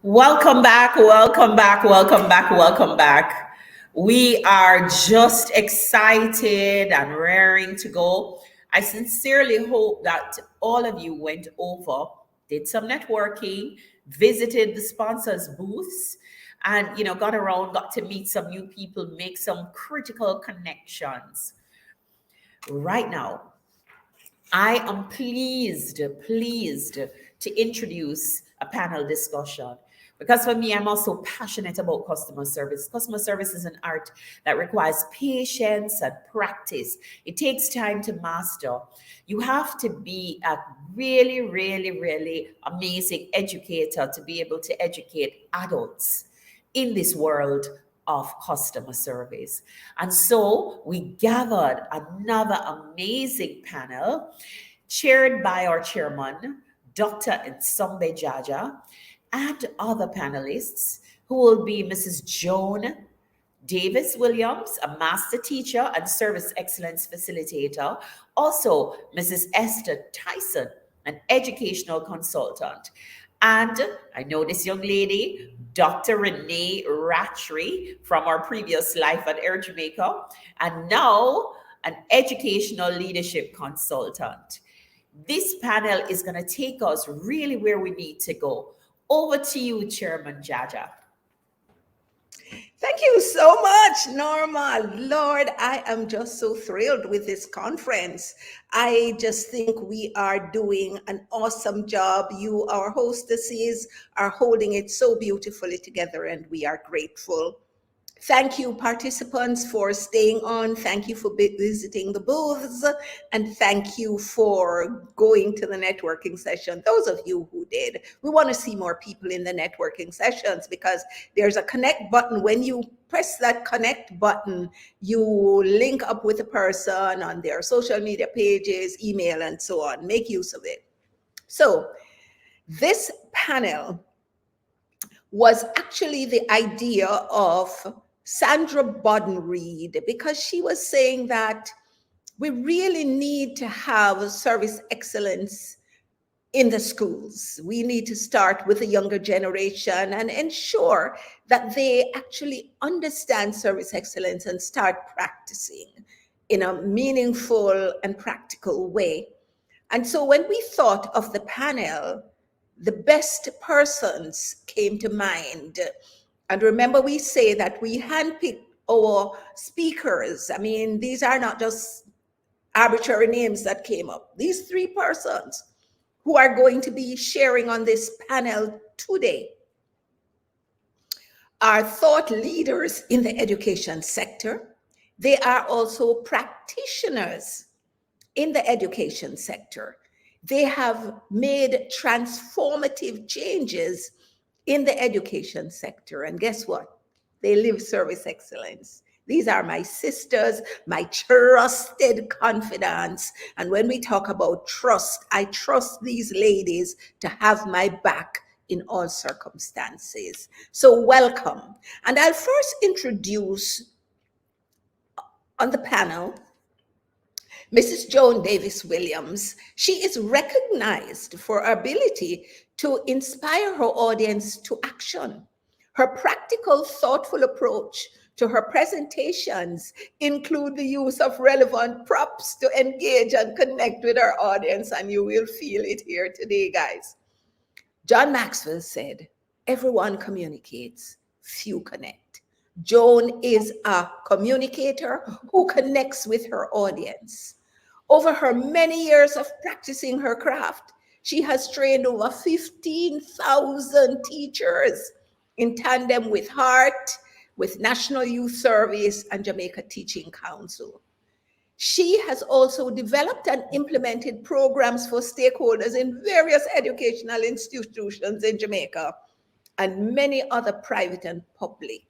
Welcome back, welcome back, welcome back, welcome back. We are just excited and raring to go. I sincerely hope that all of you went over, did some networking, visited the sponsors' booths, and got around, got to meet some new people, make some critical connections. Right now, I am pleased to introduce a panel discussion because for me, I'm also passionate about customer service. Customer service is an art that requires patience and practice. It takes time to master. You have to be a really amazing educator to be able to educate adults in this world of customer service. And so we gathered another amazing panel chaired by our chairman, Dr. Nsombe Jaja, and other panelists who will be Mrs. Joan Davis Williams, a master teacher and service excellence facilitator. Also, Mrs. Esther Tyson, an educational consultant. And I know this young lady, Dr. Renee Ratry, from our previous life at Air Jamaica, and now an educational leadership consultant. This panel is going to take us really where we need to go. Over to you, Chairman Jaja. Thank you so much, Norma. Lord, I am just so thrilled with this conference. I just think we are doing an awesome job. You, our hostesses, are holding it so beautifully together, and we are grateful. Thank you, participants, for staying on. Thank you for visiting the booths. And thank you for going to the networking session. Those of you who did, we want to see more people in the networking sessions because there's a connect button. When you press that connect button, you link up with a person on their social media pages, email, and so on. Make use of it. So this panel was actually the idea of Sandra Bodden-Reed, because she was saying that we really need to have service excellence in the schools. We need to start with the younger generation and ensure that they actually understand service excellence and start practicing in a meaningful and practical way. And so when we thought of the panel, the best persons came to mind. And remember, we say that we handpick our speakers. I mean, these are not just arbitrary names that came up. These three persons who are going to be sharing on this panel today are thought leaders in the education sector. They are also practitioners in the education sector. They have made transformative changes in the education sector. And guess what? They live service excellence. These are my sisters, my trusted confidants. And when we talk about trust, I trust these ladies to have my back in all circumstances. So welcome. And I'll first introduce on the panel Mrs. Joan Davis Williams. She is recognized for her ability to inspire her audience to action. Her practical, thoughtful approach to her presentations include the use of relevant props to engage and connect with our audience, and you will feel it here today, guys. John Maxwell said, "Everyone communicates, few connect." Joan is a communicator who connects with her audience. Over her many years of practicing her craft, she has trained over 15,000 teachers in tandem with HEART, with National Youth Service, and Jamaica Teaching Council. She has also developed and implemented programs for stakeholders in various educational institutions in Jamaica and many other private and public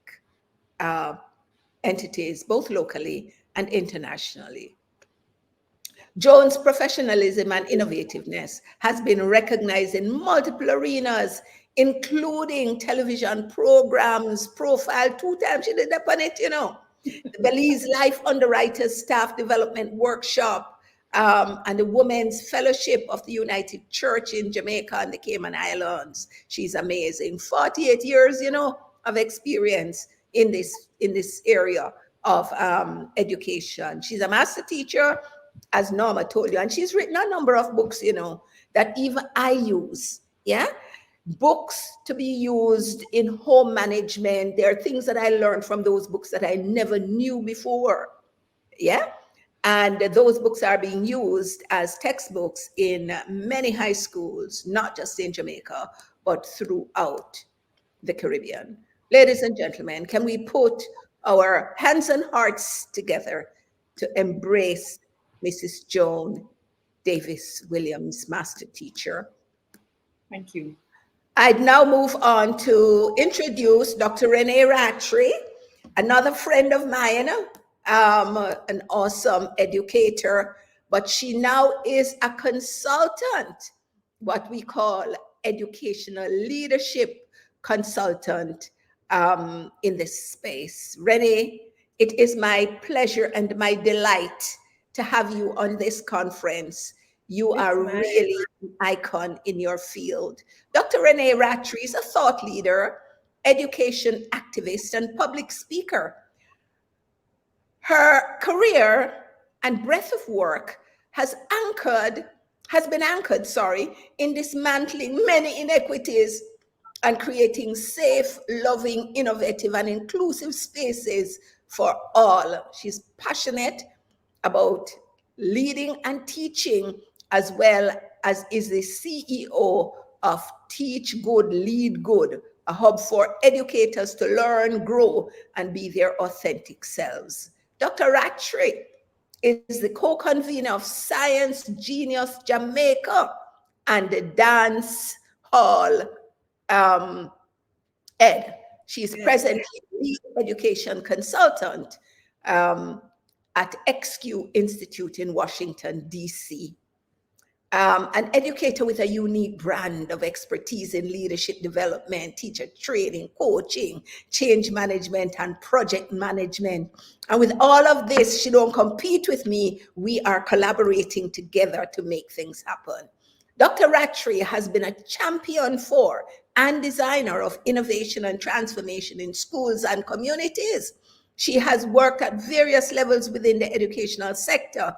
entities, both locally and internationally. Joan's professionalism and innovativeness has been recognized in multiple arenas, including television programs, Profile, 2 times she did up on it, the Belize Life Underwriters Staff Development Workshop, and the Women's Fellowship of the United Church in Jamaica and the Cayman Islands. She's amazing. 48 years, of experience in this area of education. She's a master teacher, as Norma told you, and she's written a number of books, that even I use. Yeah, books to be used in home management. There are things that I learned from those books that I never knew before. Yeah. And those books are being used as textbooks in many high schools, not just in Jamaica, but throughout the Caribbean. Ladies and gentlemen, can we put our hands and hearts together to embrace Mrs. Joan Davis Williams, master teacher? Thank you. I'd now move on to introduce Dr. Renee Rattray, another friend of mine, an awesome educator, but she now is a consultant, what we call educational leadership consultant in this space. Renee, it is my pleasure and my delight to have you on this conference. You are really an icon in your field. Dr. Renee Rattray is a thought leader, education activist, and public speaker. Her career and breadth of work has been anchored, in dismantling many inequities and creating safe, loving, innovative, and inclusive spaces for all. She's passionate about leading and teaching, as well as is the CEO of Teach Good, Lead Good, a hub for educators to learn, grow, and be their authentic selves. Dr. Rattray is the co-convener of Science Genius Jamaica and the Dance Hall Ed. She's presently lead education consultant at XQ Institute in Washington, D.C. An educator with a unique brand of expertise in leadership development, teacher training, coaching, change management, and project management. And with all of this, she don't compete with me. We are collaborating together to make things happen. Dr. Rattray has been a champion for and designer of innovation and transformation in schools and communities. She has worked at various levels within the educational sector,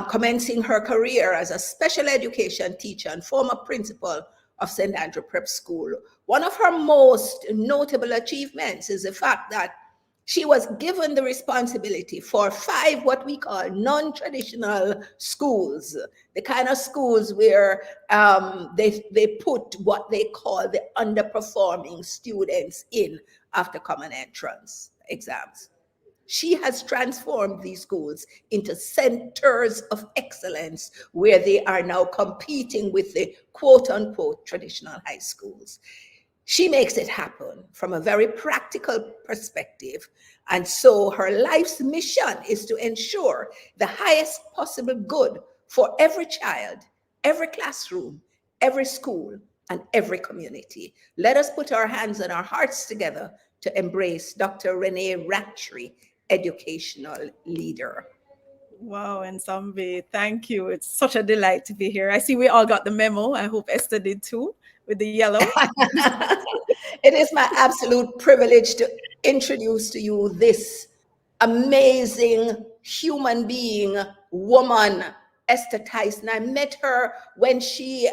commencing her career as a special education teacher and former principal of St. Andrew Prep School. One of her most notable achievements is the fact that she was given the responsibility for 5 what we call non-traditional schools, the kind of schools where they put what they call the underperforming students in after common entrance exams. She has transformed these schools into centers of excellence where they are now competing with the quote unquote traditional high schools. She makes it happen from a very practical perspective. And so her life's mission is to ensure the highest possible good for every child, every classroom, every school, and every community. Let us put our hands and our hearts together to embrace Dr. Renee Rattray, educational leader. Wow, and Sambi, thank you. It's such a delight to be here. I see we all got the memo. I hope Esther did too, with the yellow. It is my absolute privilege to introduce to you this amazing human being, woman, Esther Tyson. I met her when she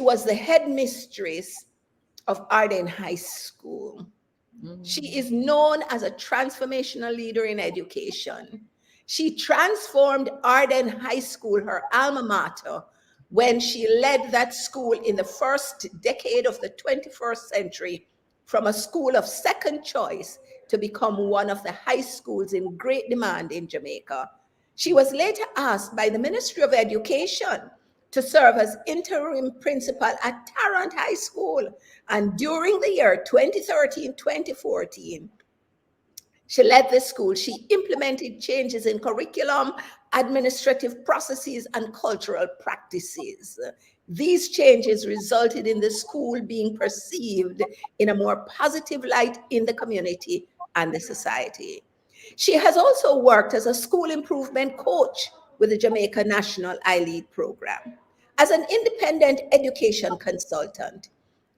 was the headmistress of Arden High School. She is known as a transformational leader in education. She transformed Arden High School, her alma mater, when she led that school in the first decade of the 21st century from a school of second choice to become one of the high schools in great demand in Jamaica. She was later asked by the Ministry of Education to serve as interim principal at Tarrant High School. And during the year 2013-2014, she led the school. She implemented changes in curriculum, administrative processes, and cultural practices. These changes resulted in the school being perceived in a more positive light in the community and the society. She has also worked as a school improvement coach with the Jamaica National iLead program. As an independent education consultant,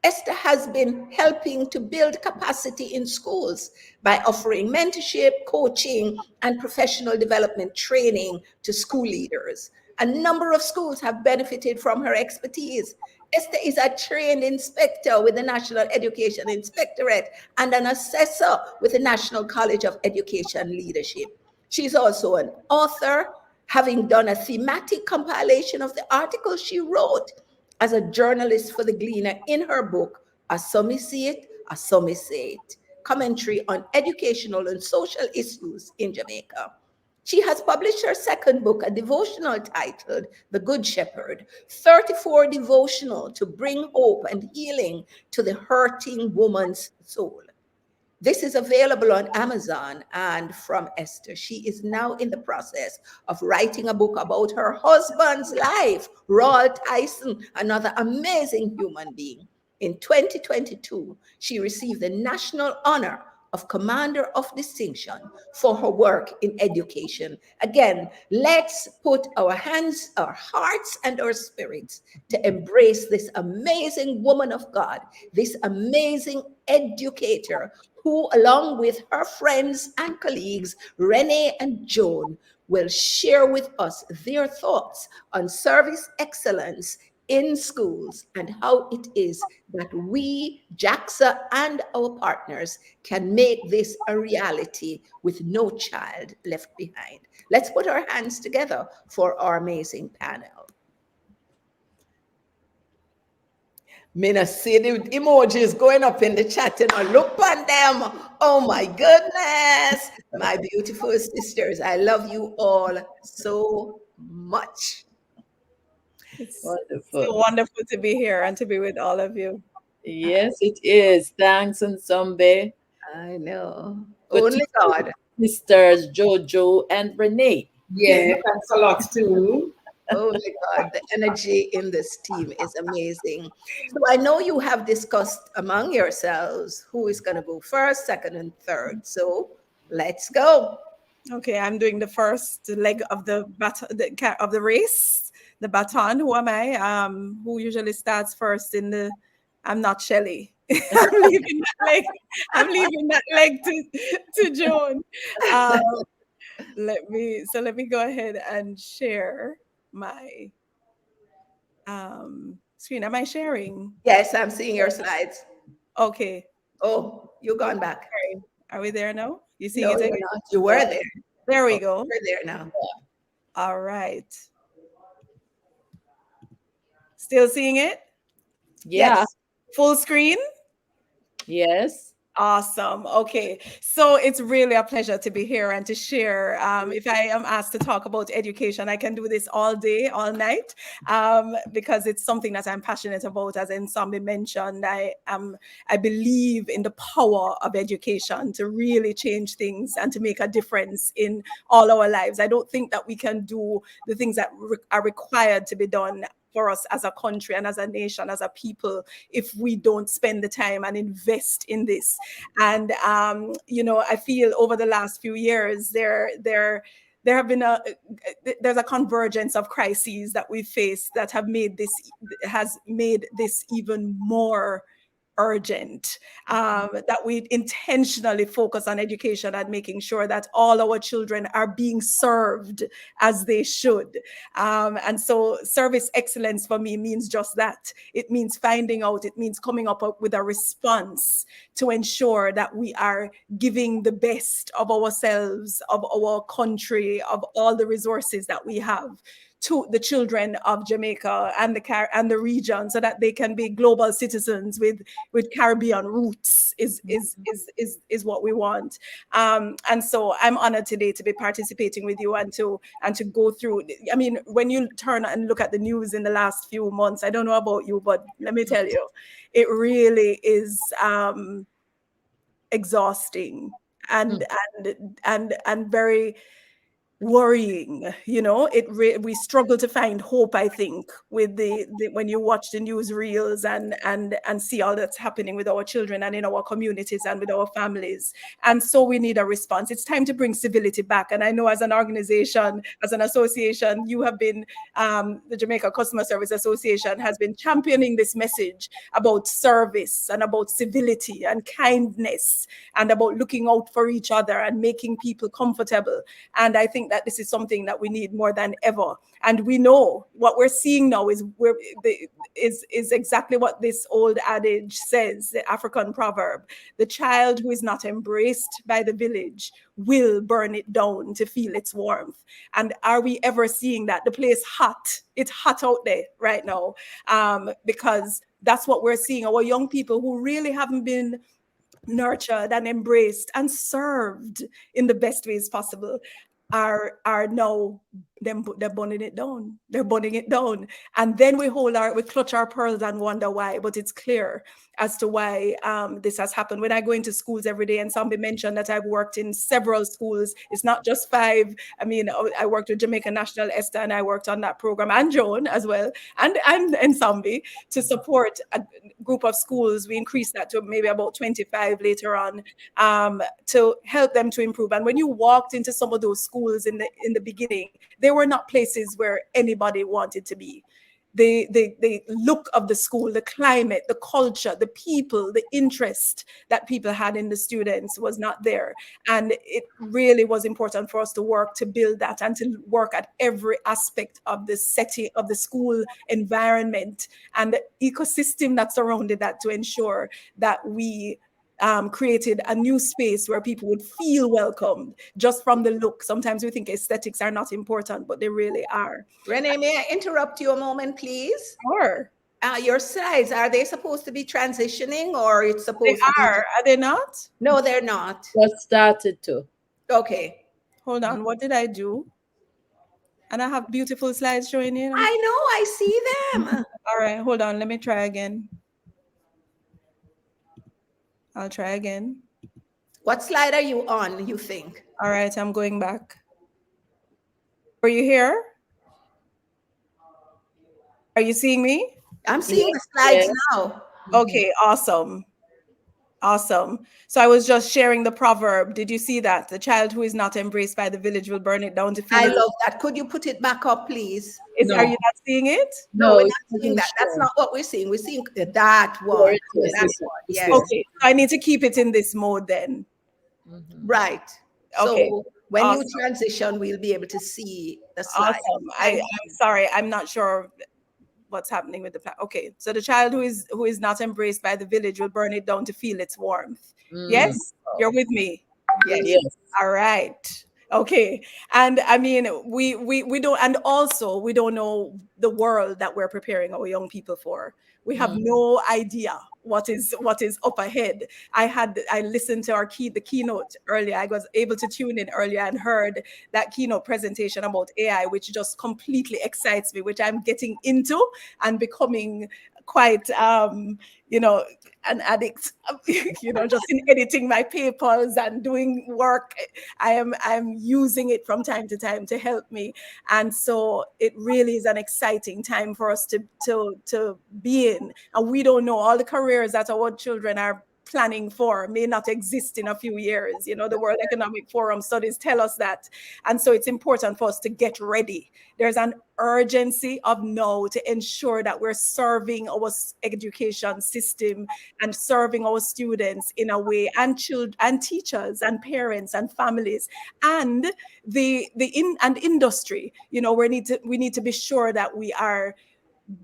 Esther has been helping to build capacity in schools by offering mentorship, coaching, and professional development training to school leaders. A number of schools have benefited from her expertise. Esther is a trained inspector with the National Education Inspectorate and an assessor with the National College of Education Leadership. She's also an author, having done a thematic compilation of the articles she wrote as a journalist for the Gleaner in her book, A Some See It, A Some Say It, commentary on educational and social issues in Jamaica. She has published her second book, a devotional titled The Good Shepherd, 34 devotional to bring hope and healing to the hurting woman's soul. This is available on Amazon and from Esther. She is now in the process of writing a book about her husband's life, Roy Tyson, another amazing human being. In 2022, she received the national honor of Commander of Distinction for her work in education. Again, let's put our hands, our hearts, and our spirits to embrace this amazing woman of God, this amazing educator who, along with her friends and colleagues, Renee and Joan, will share with us their thoughts on service excellence in schools and how it is that we, JAXA, and our partners can make this a reality with no child left behind. Let's put our hands together for our amazing panel. Mina see the emojis going up in the chat and look on them. Oh my goodness, my beautiful sisters. I love you all so much. It's Wonderful. so wonderful to be here and to be with all of you. Yes, it is. Thanks, Nsombe. I know. Good to Only God. sisters Jojo and Renee. Yeah, thanks a lot too. Only God. The energy in this team is amazing. So I know you have discussed among yourselves who is going to go first, second, and third. So let's go. Okay, I'm doing the first leg of the of the race, the baton. Who am I? Who usually starts first in the? I'm not Shelley. I'm leaving that leg. I'm leaving that leg to Joan. Let me go ahead and share my screen. Am I sharing? Yes, I'm seeing your slides. Okay. Oh, you've gone back. Are we there now? You seeing No, it you're again? not. You were there. There we go. You're there now. All right. Still seeing it? Yeah. Yes. Full screen? Yes. Awesome. Okay. So it's really a pleasure to be here and to share. If I am asked to talk about education, I can do this all day, all night, because it's something that I'm passionate about. As Nsombe mentioned, I believe in the power of education to really change things and to make a difference in all our lives. I don't think that we can do the things that are required to be done for us as a country and as a nation, as a people, if we don't spend the time and invest in this. And I feel over the last few years there have been there's a convergence of crises that we face that has made this even more urgent, that we intentionally focus on education and making sure that all our children are being served as they should. And so service excellence for me means just that. It means finding out, it means coming up with a response to ensure that we are giving the best of ourselves, of our country, of all the resources that we have to the children of Jamaica and the region, so that they can be global citizens with Caribbean roots is what we want. And so I'm honored today to be participating with you and to go through. I mean, when you turn and look at the news in the last few months, I don't know about you, but let me tell you, it really is exhausting and very worrying. We struggle to find hope, I think, with the when you watch the news reels and see all that's happening with our children and in our communities and with our families. And so we need a response. It's time to bring civility back. And I know, as an organization, as an association, you have been, the Jamaica Customer Service Association has been championing this message about service and about civility and kindness and about looking out for each other and making people comfortable. And I think that this is something that we need more than ever. And we know what we're seeing now is exactly what this old adage says, the African proverb: the child who is not embraced by the village will burn it down to feel its warmth. And are we ever seeing that? The place hot. It's hot out there right now, because that's what we're seeing. Our young people who really haven't been nurtured and embraced and served in the best ways possible are now they're burning it down. They're burning it down. And then we clutch our pearls and wonder why. But it's clear as to why this has happened. When I go into schools every day, and somebody mentioned that I've worked in several schools, it's not just 5. I mean, I worked with Jamaica National Esther, and I worked on that program, and Joan as well, and Sambi, to support a group of schools. We increased that to maybe about 25 later on, to help them to improve. And when you walked into some of those schools in the beginning, they were not places where anybody wanted to be. The look of the school, the climate, the culture, the people, the interest that people had in the students was not there. And it really was important for us to work to build that and to work at every aspect of the setting of the school environment and the ecosystem that surrounded that, to ensure that we created a new space where people would feel welcomed just from the look. Sometimes we think aesthetics are not important, but they really are. Renee, may I interrupt you a moment, please? Sure. Your slides, are they supposed to be transitioning, or it's They supposed to be? are they not? No, they're not. What started to? Okay. Hold on, what did I do? And I have beautiful slides showing you. I know, I see them. All right, hold on, let me try again. I'll try again. What slide are you on, you think? All right, I'm going back. Are you here? Are you seeing me? I'm seeing the slides now. Okay, awesome. Awesome. So I was just sharing the proverb. Did you see that? The child who is not embraced by the village will burn it down to feel I it. love that. Could you put it back up, please? No. Are you not seeing it? No, we're it's not seeing not that. That's sure. not what we're seeing. We're seeing that one. it is. That It's one. it's Yes. Okay, I need to keep it in this mode then. Right. Okay. So when Awesome. you transition, we'll be able to see the slide. Awesome. I'm sorry, I'm not sure what's happening with the okay. So the child who is not embraced by the village will burn it down to feel its warmth. Yes, you're with me. Yes. All right. Okay. And I mean, we don't, and also we don't know the world that we're preparing our young people for. We have no idea what is up ahead. I listened to the keynote earlier. I was able to tune in earlier and heard that keynote presentation about AI, which just completely excites me, which I'm getting into and becoming quite an addict, just in editing my papers and doing work. I'm using it from time to time to help me. And so it really is an exciting time for us to be in. And we don't know all the careers that our children are planning for may not exist in a few years. The World Economic Forum studies tell us that. And so it's important for us to get ready. There's an urgency of now to ensure that we're serving our education system and serving our students in a way, and children and teachers and parents and families and the industry. We need to be sure that we are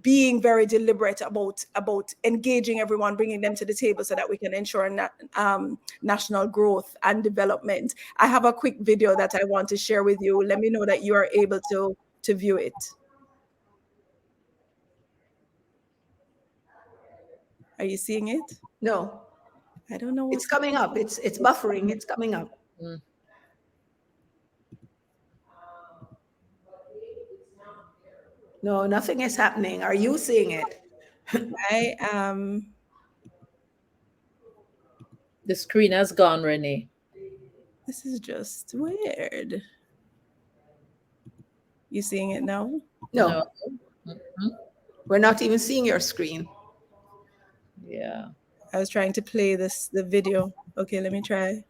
being very deliberate about engaging everyone, bringing them to the table so that we can ensure national growth and development. I have a quick video that I want to share with you. Let me know that you are able to view it. Are you seeing it? No. I don't know. It's coming up. It's buffering. It's coming up. No, nothing is happening. Are you seeing it? I am. The screen has gone, Renee. This is just weird. You seeing it now? No, No. Mhm. we're not even seeing your screen. Yeah. I was trying to play the video. Okay, let me try.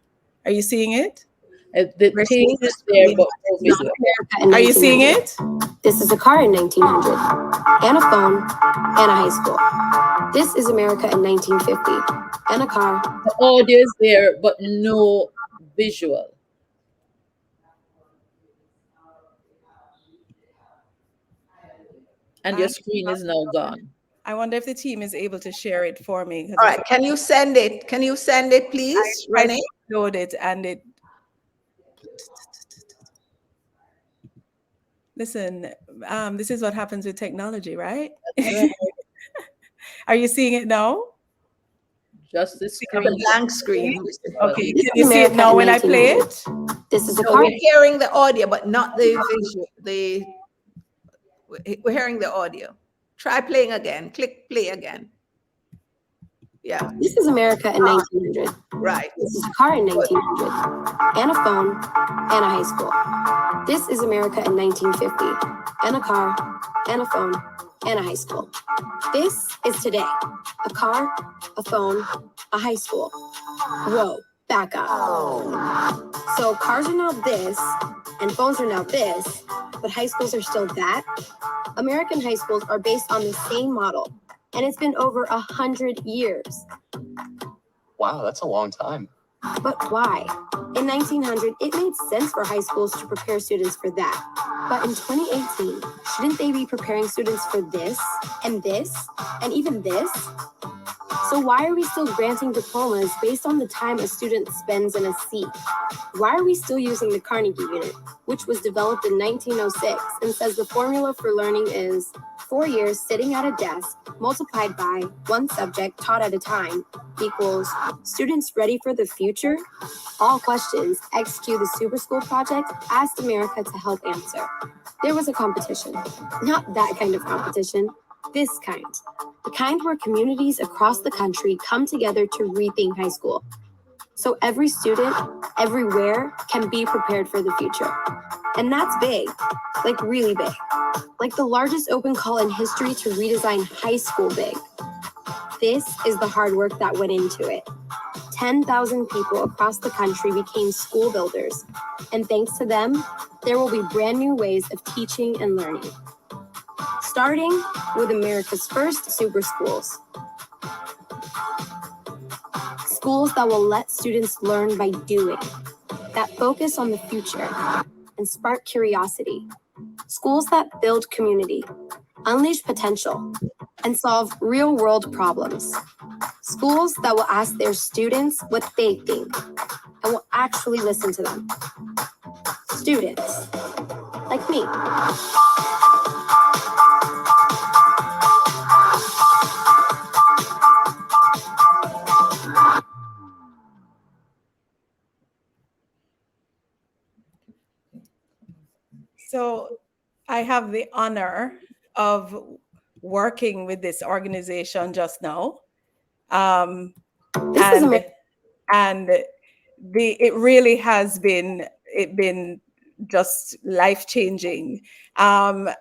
Are you seeing it? The We're team seeing the is there, screen, but but no it's not. visual. Are you seeing it? This is a car in 1900, and a phone, and a high school. This is America in 1950, and a car. The audio is there, but no visual. And your screen is now gone. I wonder if the team is able to share it for me. All right, can you send it? Can you send it, please, I Renee? load it and it. Listen, this is what happens with technology, right? Right. Are you seeing it now? Just the It's a screen. blank screen. Okay, This can is you see it America now in when I play 1900. it? This is a No, car. we're hearing the audio, but not the visual. We're hearing the audio. Try playing again. Click play again. Yeah, This is America in 1900. right. This is a car in 1900, and a phone, and a high school. This is America in 1950, and a car, and a phone, and a high school. This is today. A car, a phone, a high school. Whoa, back up. So cars are now this, and phones are now this, but high schools are still that? American high schools are based on the same model, and it's been over 100 years. Wow, that's a long time. But why? In 1900, it made sense for high schools to prepare students for that. But in 2018, shouldn't they be preparing students for this, and even this? So why are we still granting diplomas based on the time a student spends in a seat? Why are we still using the Carnegie unit, which was developed in 1906 and says the formula for learning is 4 years sitting at a desk multiplied by one subject taught at a time equals students ready for the future? All questions XQ the Super School Project asked America to help answer. There was a competition. Not that kind of competition. This kind. The kind where communities across the country come together to rethink high school. So every student, everywhere, can be prepared for the future. And that's big, like really big. Like the largest open call in history to redesign high school big. This is the hard work that went into it. 10,000 people across the country became school builders. And thanks to them, there will be brand new ways of teaching and learning. Starting with America's first super schools. Schools that will let students learn by doing, that focus on the future and spark curiosity. Schools that build community, unleash potential, and solve real-world problems. Schools that will ask their students what they think and will actually listen to them. Students, like me. So I have the honor of working with this organization just now. This is America. And it really has been just life-changing. Are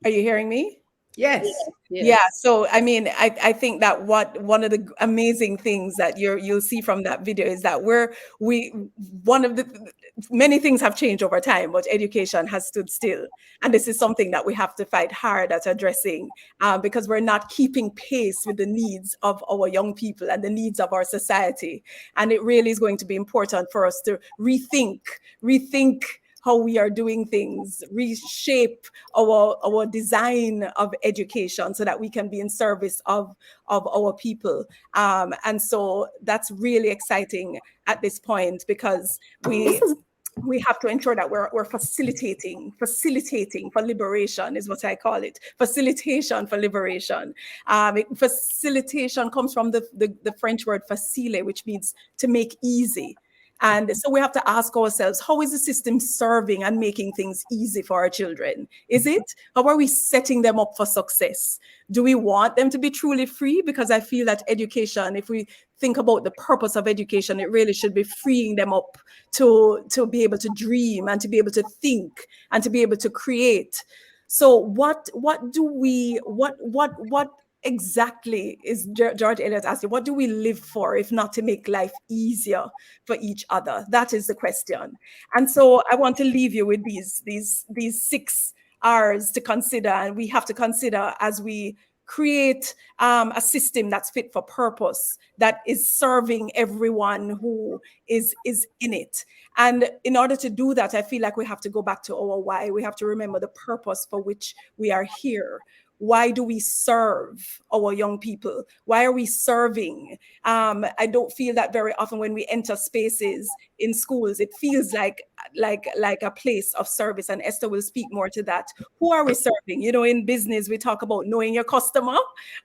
you hearing me? Yes. Yeah, so I mean, I think that one of the amazing things that you'll see from that video is that one of the many things have changed over time, but education has stood still, and this is something that we have to fight hard at addressing, because we're not keeping pace with the needs of our young people and the needs of our society, and it really is going to be important for us to rethink how we are doing things, reshape our design of education so that we can be in service of our people. And so that's really exciting at this point, because we have to ensure that we're facilitating for liberation is what I call it. Facilitation for liberation. Facilitation comes from the French word facile, which means to make easy. And so we have to ask ourselves, how is the system serving and making things easy for our children? Is it? How are we setting them up for success? Do we want them to be truly free? Because I feel that education, if we think about the purpose of education, it really should be freeing them up to be able to dream and to be able to think and to be able to create. So what exactly is George Eliot asking, what do we live for if not to make life easier for each other? That is the question. And so I want to leave you with these 6 R's to consider, and we have to consider as we create a system that's fit for purpose, that is serving everyone who is in it. And in order to do that, I feel like we have to go back to our why. We have to remember the purpose for which we are here. Why do we serve our young people? Why are we serving? I don't feel that very often when we enter spaces in schools, it feels like a place of service. And Esther will speak more to that. Who are we serving? You know, in business, we talk about knowing your customer.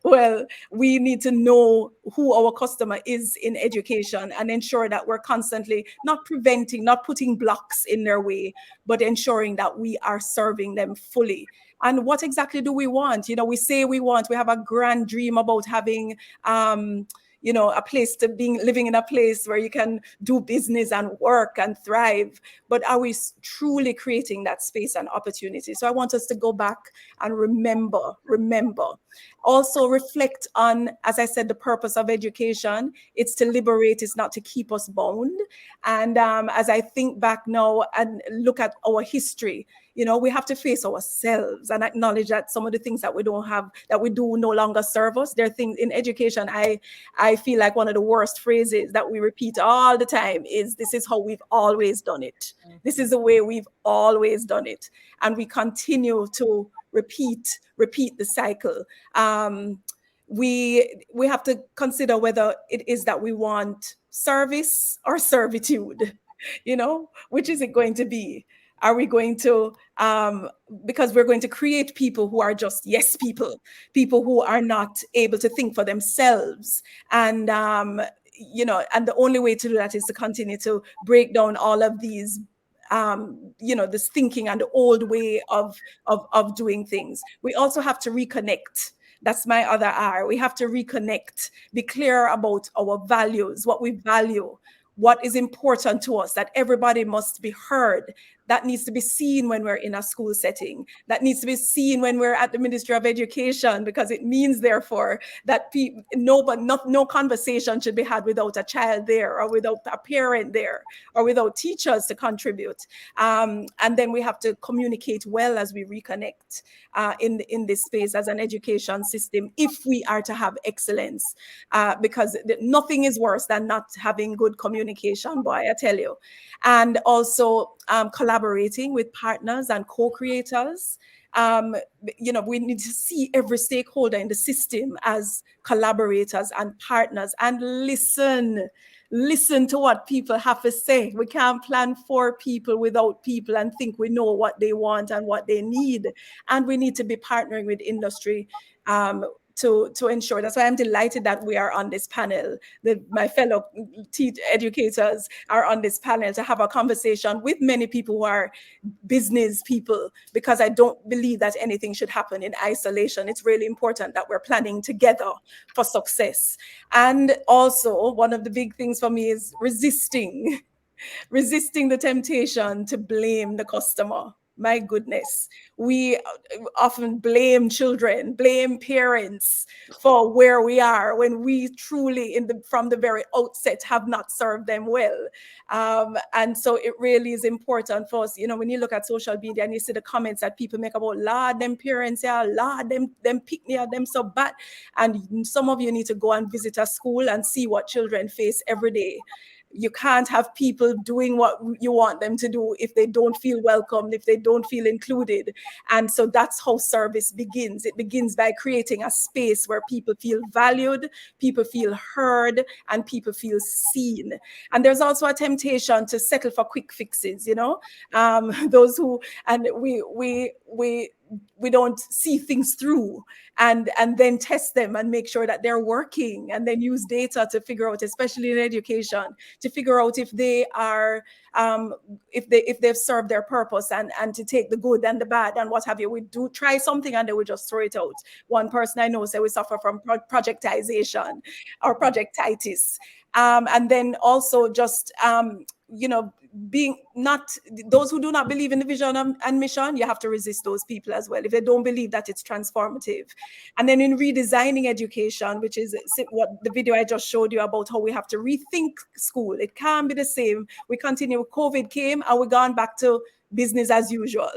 Well, we need to know who our customer is in education and ensure that we're constantly not preventing, not putting blocks in their way, but ensuring that we are serving them fully. And what exactly do we want? You know, we say we have a grand dream about having, a place to living in a place where you can do business and work and thrive. But are we truly creating that space and opportunity? So I want us to go back and remember. Also reflect on, as I said, the purpose of education. It's to liberate, it's not to keep us bound. And as I think back now and look at our history, you know, we have to face ourselves and acknowledge that some of the things that we don't have, that we do no longer serve us. There are things in education, I feel like one of the worst phrases that we repeat all the time is, this is how we've always done it. This is the way we've always done it. And we continue to repeat the cycle. We have to consider whether it is that we want service or servitude, you know, which is it going to be? Are we going to, because we're going to create people who are just yes people who are not able to think for themselves. And, and the only way to do that is to continue to break down all of these, this thinking and the old way of doing things. We also have to reconnect. That's my other R. We have to reconnect, be clear about our values, what we value, what is important to us, that everybody must be heard. That needs to be seen when we're in a school setting. That needs to be seen when we're at the Ministry of Education, because it means, therefore, that no conversation should be had without a child there, or without a parent there, or without teachers to contribute. And then we have to communicate well as we reconnect in this space as an education system, if we are to have excellence, because nothing is worse than not having good communication, boy, I tell you. And also collaborating with partners and co-creators. We need to see every stakeholder in the system as collaborators and partners, and listen to what people have to say. We can't plan for people without people and think we know what they want and what they need. And we need to be partnering with industry to ensure. That's why I'm delighted that we are on this panel, that my fellow educators are on this panel to have a conversation with many people who are business people, because I don't believe that anything should happen in isolation. It's really important that we're planning together for success. And also, one of the big things for me is resisting the temptation to blame the customer. My goodness, we often blame children, blame parents for where we are, when we truly, from the very outset, have not served them well. And so it really is important for us, when you look at social media and you see the comments that people make about, Lord, them parents, yeah, Lord, them pick me, them so bad. And some of you need to go and visit a school and see what children face every day. You can't have people doing what you want them to do if they don't feel welcomed, if they don't feel included. And so that's how service begins. It begins by creating a space where people feel valued, people feel heard, and people feel seen. And there's also a temptation to settle for quick fixes, those who, and we see things through and then test them and make sure that they're working, and then use data to figure out, especially in education, to figure out if they are if they've served their purpose, and to take the good and the bad and what have you. We do try something and then we just throw it out. One person I know said we suffer from projectization or projectitis. And then also just being not those who do not believe in the vision and mission, you have to resist those people as well if they don't believe that it's transformative. And then in redesigning education, which is what the video I just showed you about, how we have to rethink school. It can't be the same. We continue. COVID came and we gone back to business as usual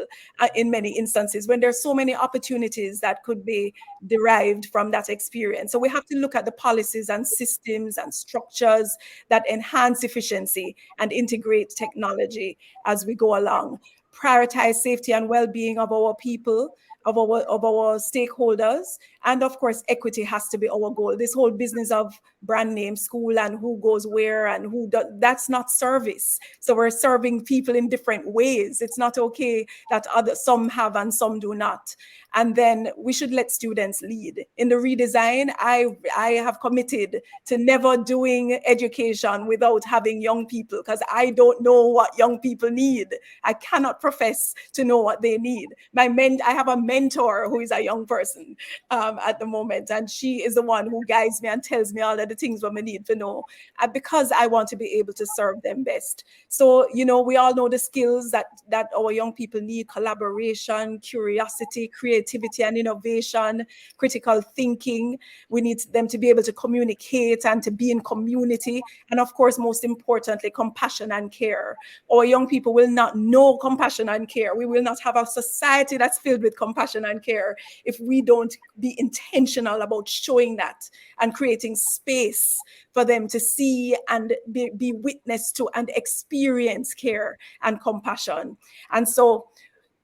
in many instances, when there's so many opportunities that could be derived from that experience. So we have to look at the policies and systems and structures that enhance efficiency and integrate technology as we go along. Prioritize safety and well-being of our people, of our stakeholders, and of course equity has to be our goal. This whole business of brand name school and who goes where and who does, that's not service. So we're serving people in different ways. It's not okay that some have and some do not. And then we should let students lead. In the redesign, I have committed to never doing education without having young people, because I don't know what young people need. I cannot profess to know what they need. I have a mentor who is a young person at the moment, and she is the one who guides me and tells me all of the things what I need to know, because I want to be able to serve them best. So, we all know the skills that our young people need: collaboration, curiosity, creativity and innovation, critical thinking. We need them to be able to communicate and to be in community. And of course, most importantly, compassion and care. Our young people will not know compassion and care. We will not have a society that's filled with compassion and care if we don't be intentional about showing that and creating space for them to see and be witness to and experience care and compassion. And so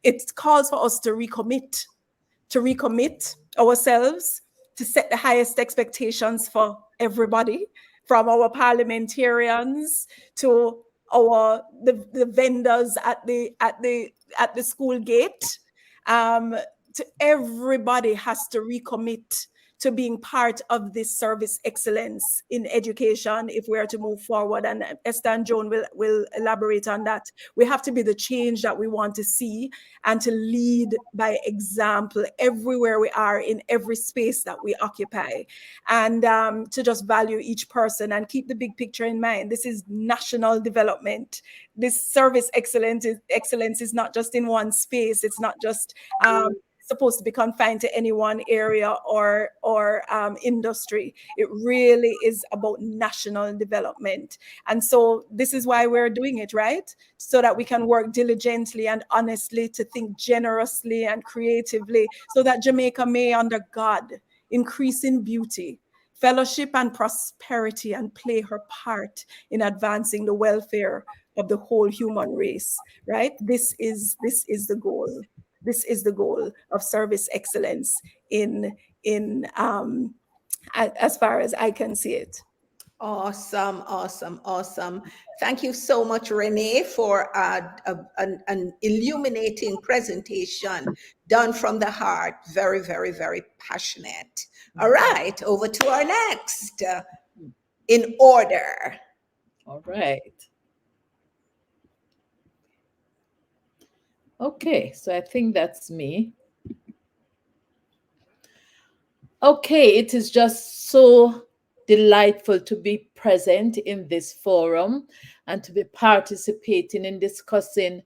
it calls for us to recommit ourselves, to set the highest expectations for everybody, from our parliamentarians to the vendors at the school gate. To everybody has to recommit to being part of this service excellence in education if we are to move forward. And Esther and Joan will elaborate on that. We have to be the change that we want to see and to lead by example everywhere we are, in every space that we occupy, and to just value each person and keep the big picture in mind. This is national development. This service excellence is not just in one space. It's not just supposed to be confined to any one area or industry. It really is about national development. And so this is why we're doing it, right? So that we can work diligently and honestly, to think generously and creatively, so that Jamaica may, under God, increase in beauty, fellowship and prosperity, and play her part in advancing the welfare of the whole human race, right? This is the goal. This is the goal of service excellence in as far as I can see it. Awesome, awesome, awesome. Thank you so much, Renee, for an illuminating presentation done from the heart. Very, very, very passionate. All right, over to our next in order. All right. Okay, so I think that's me. Okay, it is just so delightful to be present in this forum and to be participating in discussing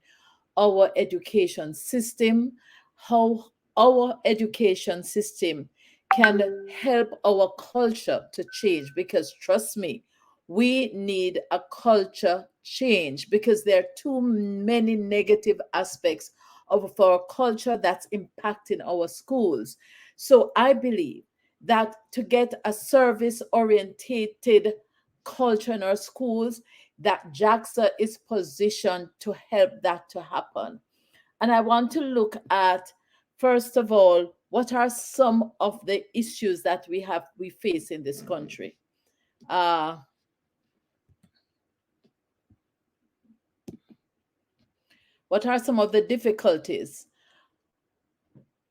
our education system, how our education system can help our culture to change. Because trust me, we need a culture change, because there are too many negative aspects of our culture that's impacting our schools. So I believe that to get a service orientated culture in our schools, that JAXA is positioned to help that to happen. And I want to look at, first of all, what are some of the issues that we face in this country? What are some of the difficulties?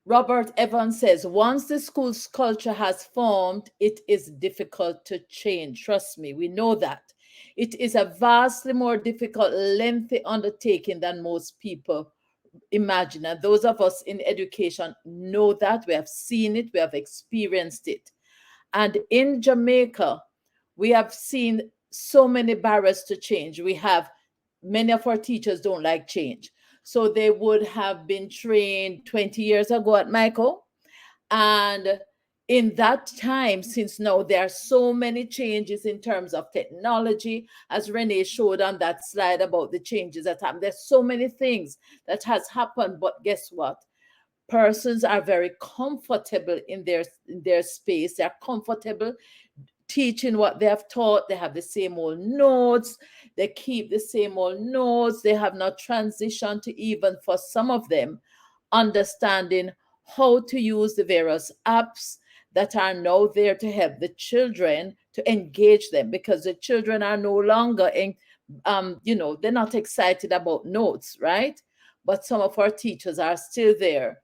Robert Evans says, once the school's culture has formed, it is difficult to change. Trust me, we know that. It is a vastly more difficult, lengthy undertaking than most people imagine. And those of us in education know that. We have seen it, we have experienced it. And in Jamaica, we have seen so many barriers to change. We have many of our teachers don't like change. So they would have been trained 20 years ago at Michael. And in that time, since now there are so many changes in terms of technology, as Renee showed on that slide about the changes that happen, there's so many things that has happened. But guess what? Persons are very comfortable in their space. They're comfortable teaching what they have taught. They have the same old notes. They keep the same old notes. They have not transitioned to, even for some of them, understanding how to use the various apps that are now there to help the children to engage them, because the children are no longer in, they're not excited about notes, right? But some of our teachers are still there.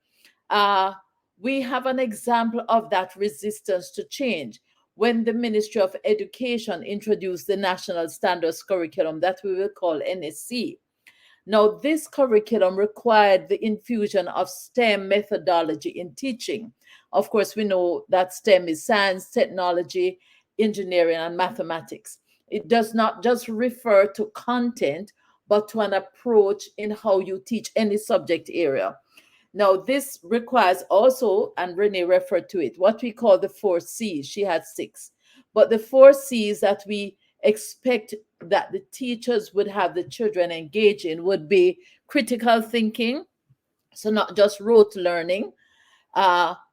uh, we have an example of that resistance to change when the Ministry of Education introduced the National Standards Curriculum that we will call NSC. Now, this curriculum required the infusion of STEM methodology in teaching. Of course, we know that STEM is science, technology, engineering, and mathematics. It does not just refer to content, but to an approach in how you teach any subject area. Now, this requires also, and Renee referred to it, what we call the 4 C's. She had 6. But the 4 C's that we expect that the teachers would have the children engage in would be critical thinking, so not just rote learning,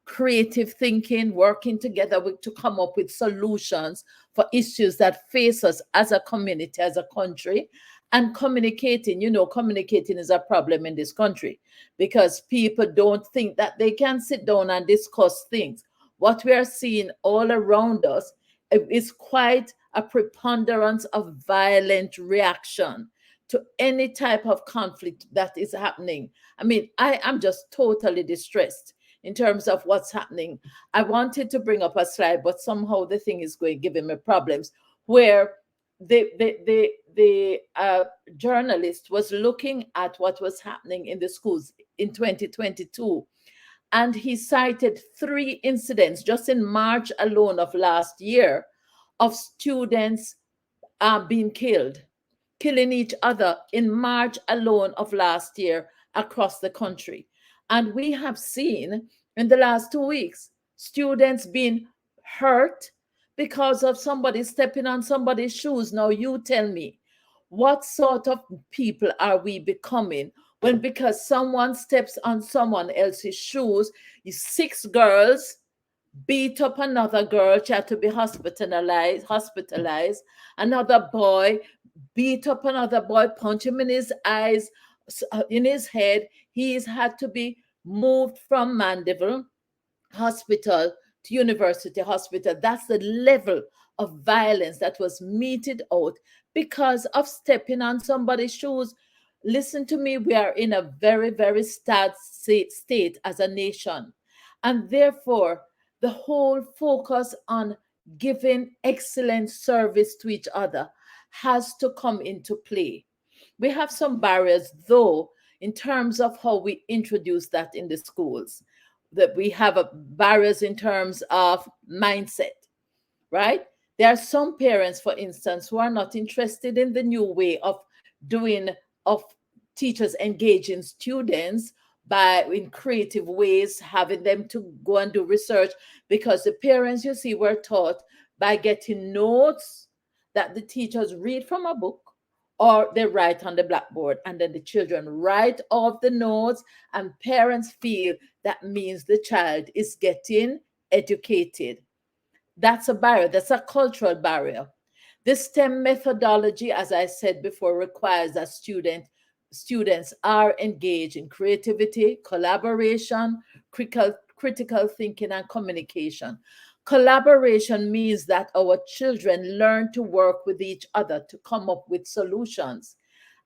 creative thinking, working together to come up with solutions for issues that face us as a community, as a country, and communicating. Communicating is a problem in this country because people don't think that they can sit down and discuss things. What we are seeing all around us is quite a preponderance of violent reaction to any type of conflict that is happening. I mean, I am just totally distressed in terms of what's happening. I wanted to bring up a slide, but somehow the thing is giving me problems, where the journalist was looking at what was happening in the schools in 2022, and he cited 3 incidents just in March alone of last year of students being killed, killing each other in March alone of last year across the country. And we have seen in the last 2 weeks students being hurt because of somebody stepping on somebody's shoes. Now, you tell me, what sort of people are we becoming when, because someone steps on someone else's shoes, 6 girls beat up another girl, she had to be hospitalized. Another boy beat up another boy, punch him in his eyes, in his head. He's had to be moved from Mandeville Hospital to University Hospital. That's the level of violence that was meted out because of stepping on somebody's shoes. Listen to me, we are in a very, very sad state as a nation. And therefore, the whole focus on giving excellent service to each other has to come into play. We have some barriers, though, in terms of how we introduce that in the schools. That we have barriers in terms of mindset, right? There are some parents, for instance, who are not interested in the new way of teachers engaging students by in creative ways, having them to go and do research, because the parents, you see, were taught by getting notes that the teachers read from a book or they write on the blackboard, and then the children write off the notes, and parents feel that means the child is getting educated. That's a barrier. That's a cultural barrier. The STEM methodology, as I said before, requires that students are engaged in creativity, collaboration, critical thinking, and communication. Collaboration means that our children learn to work with each other to come up with solutions.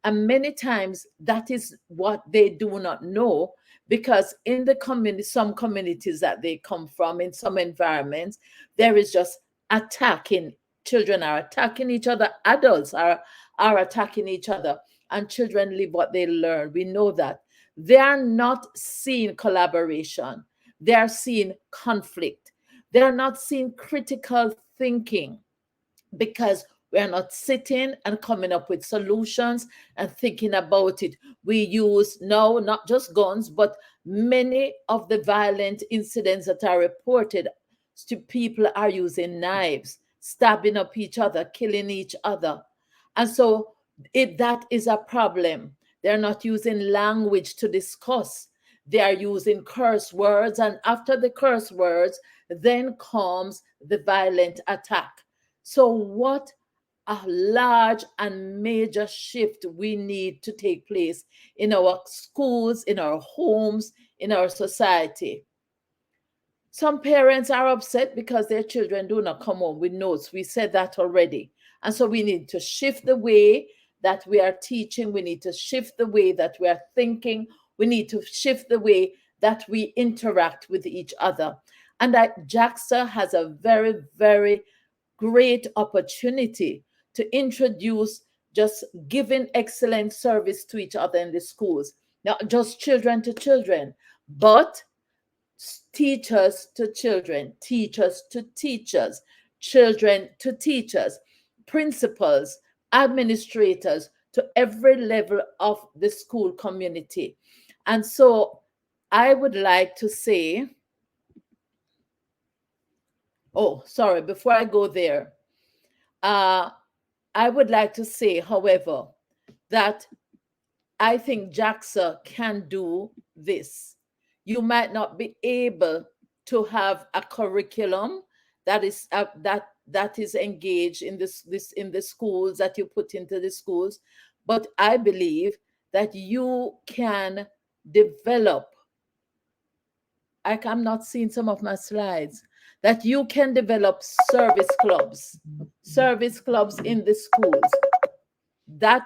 And many times that is what they do not know, because in the community, some communities that they come from, in some environments, there is just attacking. Children are attacking each other, adults are attacking each other, and children live what they learn. We know that. They are not seeing collaboration, they are seeing conflict, they are not seeing critical thinking, because we're not sitting and coming up with solutions and thinking about it. We use now not just guns, but many of the violent incidents that are reported to people are using knives, stabbing up each other, killing each other. And so that is a problem. They're not using language to discuss. They are using curse words, and after the curse words, then comes the violent attack. So, what a large and major shift we need to take place in our schools, in our homes, in our society. Some parents are upset because their children do not come home with notes. We said that already. And so we need to shift the way that we are teaching. We need to shift the way that we are thinking. We need to shift the way that we interact with each other. And that JAXA has a very, very great opportunity to introduce just giving excellent service to each other in the schools, not just children to children, but teachers to children, teachers to teachers, children to teachers, principals, administrators, to every level of the school community. And so I would like to say, oh, sorry, before I go there, I would like to say, however, that I think JAXA can do this. You might not be able to have a curriculum that is engaged in this in the schools, that you put into the schools, but I believe that you can develop. I'm not seeing some of my slides. That you can develop service clubs in the schools. That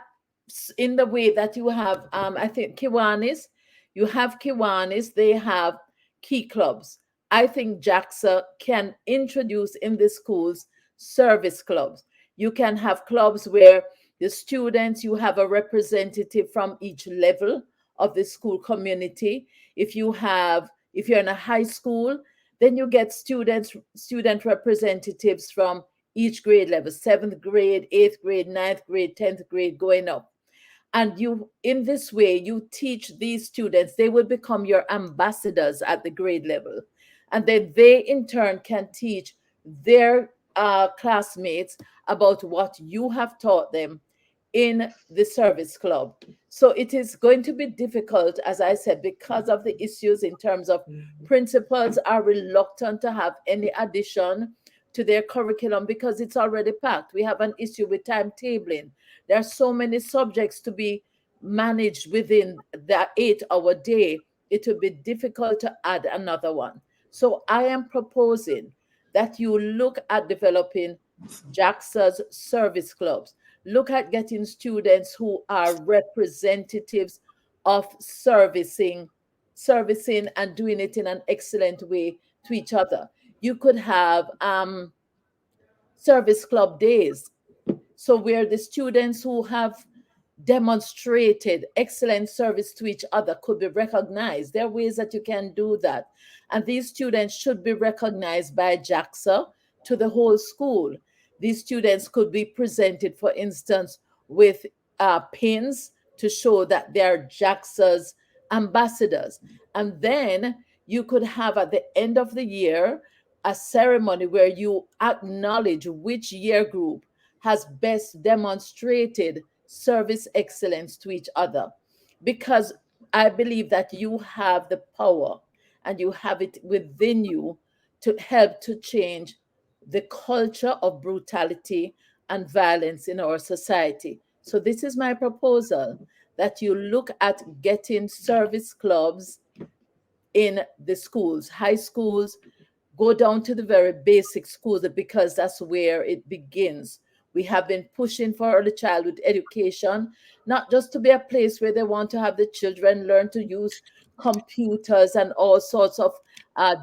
in the way that you have, I think Kiwanis, you have Kiwanis, they have key clubs. I think JAXA can introduce in the schools service clubs. You can have clubs where the students, you have a representative from each level of the school community. If you're in a high school, then you get student representatives from each grade level, 7th grade, 8th grade, 9th grade, 10th grade, going up. And you, in this way, you teach these students, they will become your ambassadors at the grade level. And then they, in turn, can teach their classmates about what you have taught them in the service club. So it is going to be difficult, as I said, because of the issues in terms of principals are reluctant to have any addition to their curriculum because it's already packed. We have an issue with timetabling. There are so many subjects to be managed within that 8-hour day. It would be difficult to add another one. So I am proposing that you look at developing JAXA's service clubs. Look at getting students who are representatives of servicing and doing it in an excellent way to each other. You could have service club days. So where the students who have demonstrated excellent service to each other could be recognized. There are ways that you can do that. And these students should be recognized by JAXA to the whole school. These students could be presented, for instance, with pins to show that they are JAXA's ambassadors. And then you could have at the end of the year a ceremony where you acknowledge which year group has best demonstrated service excellence to each other, because I believe that you have the power and you have it within you to help to change the culture of brutality and violence in our society. So this is my proposal, that you look at getting service clubs in the schools, high schools, go down to the very basic schools, because that's where it begins. We have been pushing for early childhood education, not just to be a place where they want to have the children learn to use computers and all sorts of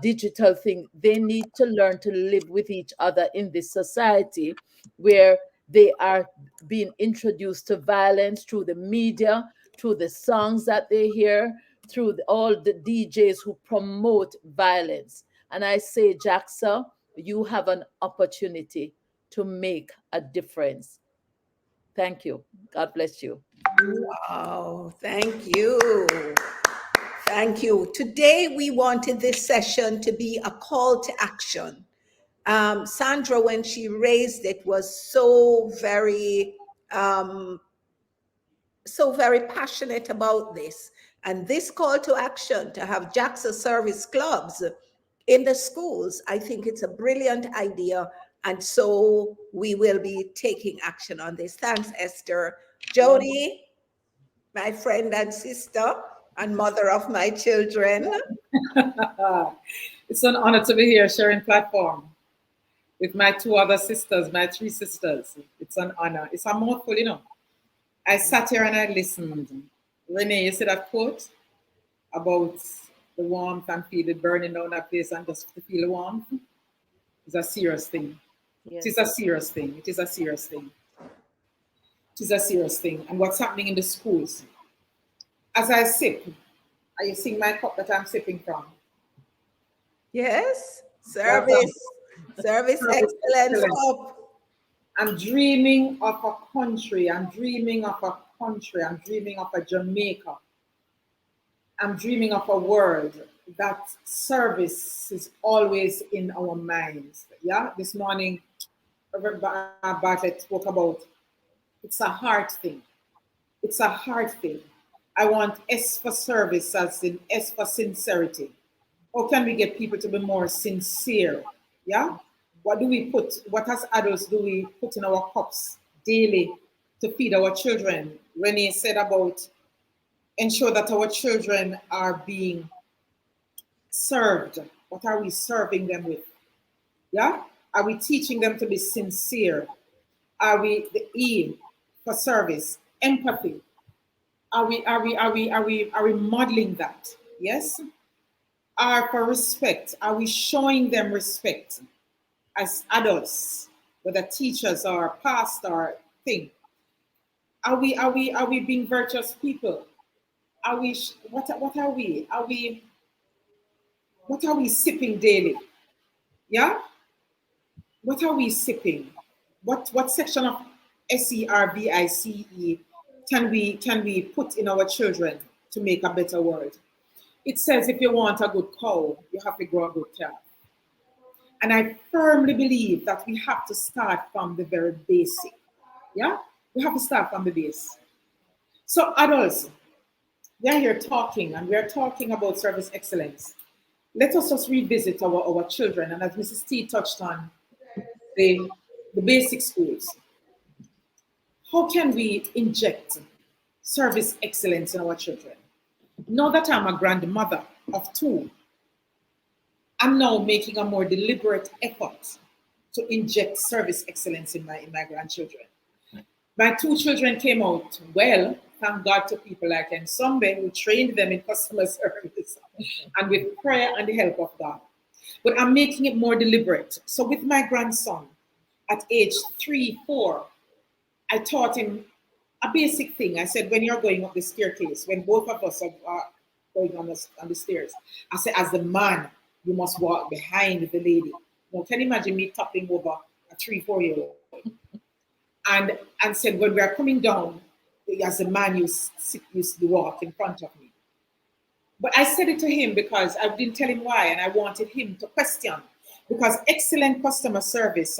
digital things. They need to learn to live with each other in this society where they are being introduced to violence through the media, through the songs that they hear, through all the DJs who promote violence. And I say, Jaxa, you have an opportunity to make a difference. Thank you. God bless you. Wow, thank you. Thank you. Today, we wanted this session to be a call to action. Sandra, when she raised it, was so very passionate about this. And this call to action to have JAXA service clubs in the schools, I think it's a brilliant idea. And so we will be taking action on this. Thanks, Esther. Jody, my friend and sister and mother of my children. It's an honor to be here sharing platform with my two other sisters, my three sisters. It's an honor. It's a mouthful, you know. I sat here and I listened. Renee, you said that quote about the warmth and feel it burning down that place and just to feel the warmth. It's a serious thing. Yes. It is a serious thing. It is a serious thing. It is a serious thing. And what's happening in the schools? As I sip, are you seeing my cup that I'm sipping from? Yes, service excellence cup. I'm dreaming of a country. I'm dreaming of a country. I'm dreaming of a Jamaica. I'm dreaming of a world that service is always in our minds. Yeah, this morning, Reverend Bartlett spoke about it's a heart thing. It's a heart thing. I want S for service as in S for sincerity. How can we get people to be more sincere? Yeah? What as adults do we put in our cups daily to feed our children? Renee said about ensure that our children are being served. What are we serving them with? Yeah? Are we teaching them to be sincere? Are we the E for service? Empathy. Are we modeling that? Yes? R for respect. Are we showing them respect as adults, whether teachers or past or thing? Are we being virtuous people? Are we what are we? What are we sipping daily? Yeah? What are we sipping? What section of SERVICE can we put in our children to make a better world? It says if you want a good cow, you have to grow a good calf. And I firmly believe that we have to start from the very basic. Yeah? We have to start from the base. So adults, we are here talking and we are talking about service excellence. Let us just revisit our children. And as Mrs. T touched on, the basic schools. How can we inject service excellence in our children? Now that I'm a grandmother of two, I'm now making a more deliberate effort to inject service excellence in my grandchildren. My two children came out well, thank God to people like Nsombe who trained them in customer service and with prayer and the help of God. But I'm making it more deliberate. So with my grandson at age 3, 4, I taught him a basic thing. I said, when you're going up the staircase, when both of us are going on the stairs, I said, as the man, you must walk behind the lady. Now, can you imagine me topping over a 3, 4-year-old? And said, when we are coming down, as a man, you walk in front of me. But I said it to him because I didn't tell him why, and I wanted him to question. Because excellent customer service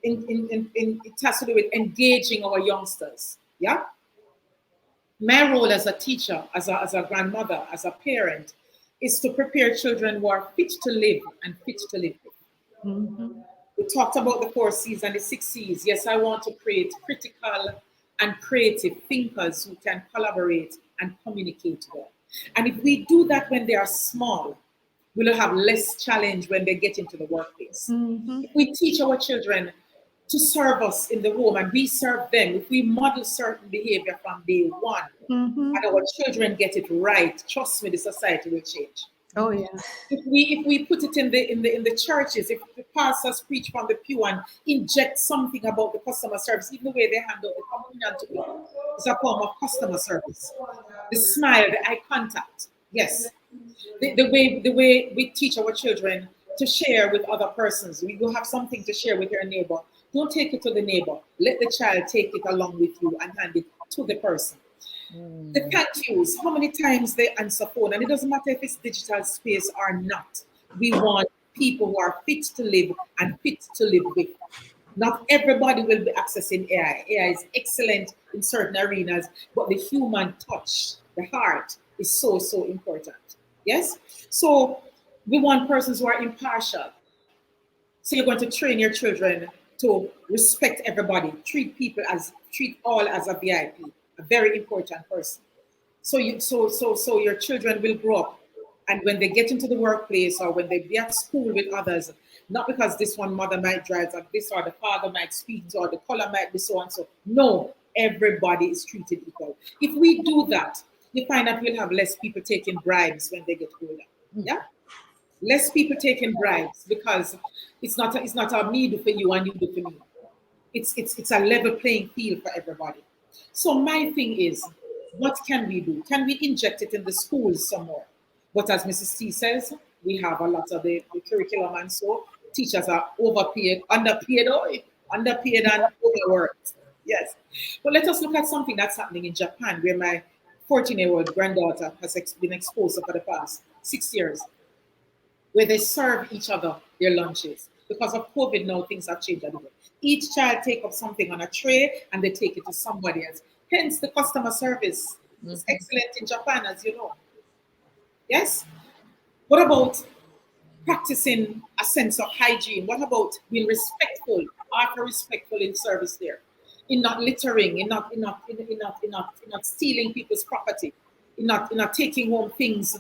it has to do with engaging our youngsters. Yeah? My role as a teacher, as a grandmother, as a parent, is to prepare children who are fit to live and fit to live with. Mm-hmm. We talked about the 4 C's and the 6 C's. Yes, I want to create critical and creative thinkers who can collaborate and communicate well. And if we do that when they are small, we'll have less challenge when they get into the workplace. Mm-hmm. If we teach our children to serve us in the home and we serve them, if we model certain behavior from day one, Mhm. and our children get it right, trust me, the society will change. Oh yeah. If we put it in the churches, if the pastors preach from the pew and inject something about the customer service, even the way they handle the communion to people, it's a form of customer service. The smile, the eye contact, yes. The way we teach our children to share with other persons. We will have something to share with your neighbor. Don't take it to the neighbor. Let the child take it along with you and hand it to the person. The thank yous, how many times they answer phone, and it doesn't matter if it's digital space or not. We want people who are fit to live and fit to live with. Not everybody will be accessing AI. AI is excellent in certain arenas, but the human touch, the heart, is so, so important. Yes? So we want persons who are impartial. So you're going to train your children to respect everybody, treat all as a VIP, a very important person. So your children will grow up, and when they get into the workplace or when they be at school with others, not because this one mother might drive like this or the father might speak or the color might be so and so. No, everybody is treated equal. If we do that, you find that we'll have less people taking bribes when they get older. Yeah, less people taking bribes because it's not a me do for you and you do for me. It's a level playing field for everybody. So my thing is, what can we do? Can we inject it in the schools somewhere? But as Mrs. T says, we have a lot of the curriculum, and so teachers are overpaid, underpaid and overworked. Yes. But let us look at something that's happening in Japan, where my 14-year-old granddaughter has been exposed for the past 6 years, where they serve each other their lunches. Because of COVID now, things have changed a little. Each child take up something on a tray and they take it to somebody else. Hence, the customer service is excellent in Japan, as you know. Yes? What about practicing a sense of hygiene? What about being respectful, respectful in service there? In not littering, in not stealing people's property, in not taking home things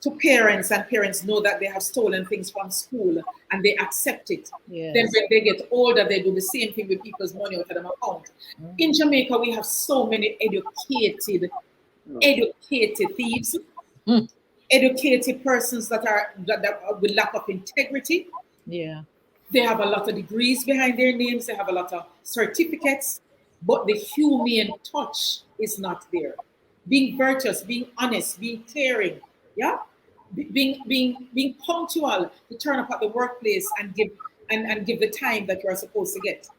to parents, and parents know that they have stolen things from school and they accept it. Yes. Then when they get older, they do the same thing with people's money out of them account. In Jamaica, we have so many educated thieves, Mm. educated persons that are with lack of integrity. Yeah. They have a lot of degrees behind their names, they have a lot of certificates, but the humane touch is not there. Being virtuous, being honest, being caring, yeah? Being punctual to turn up at the workplace and give the time that you're supposed to get.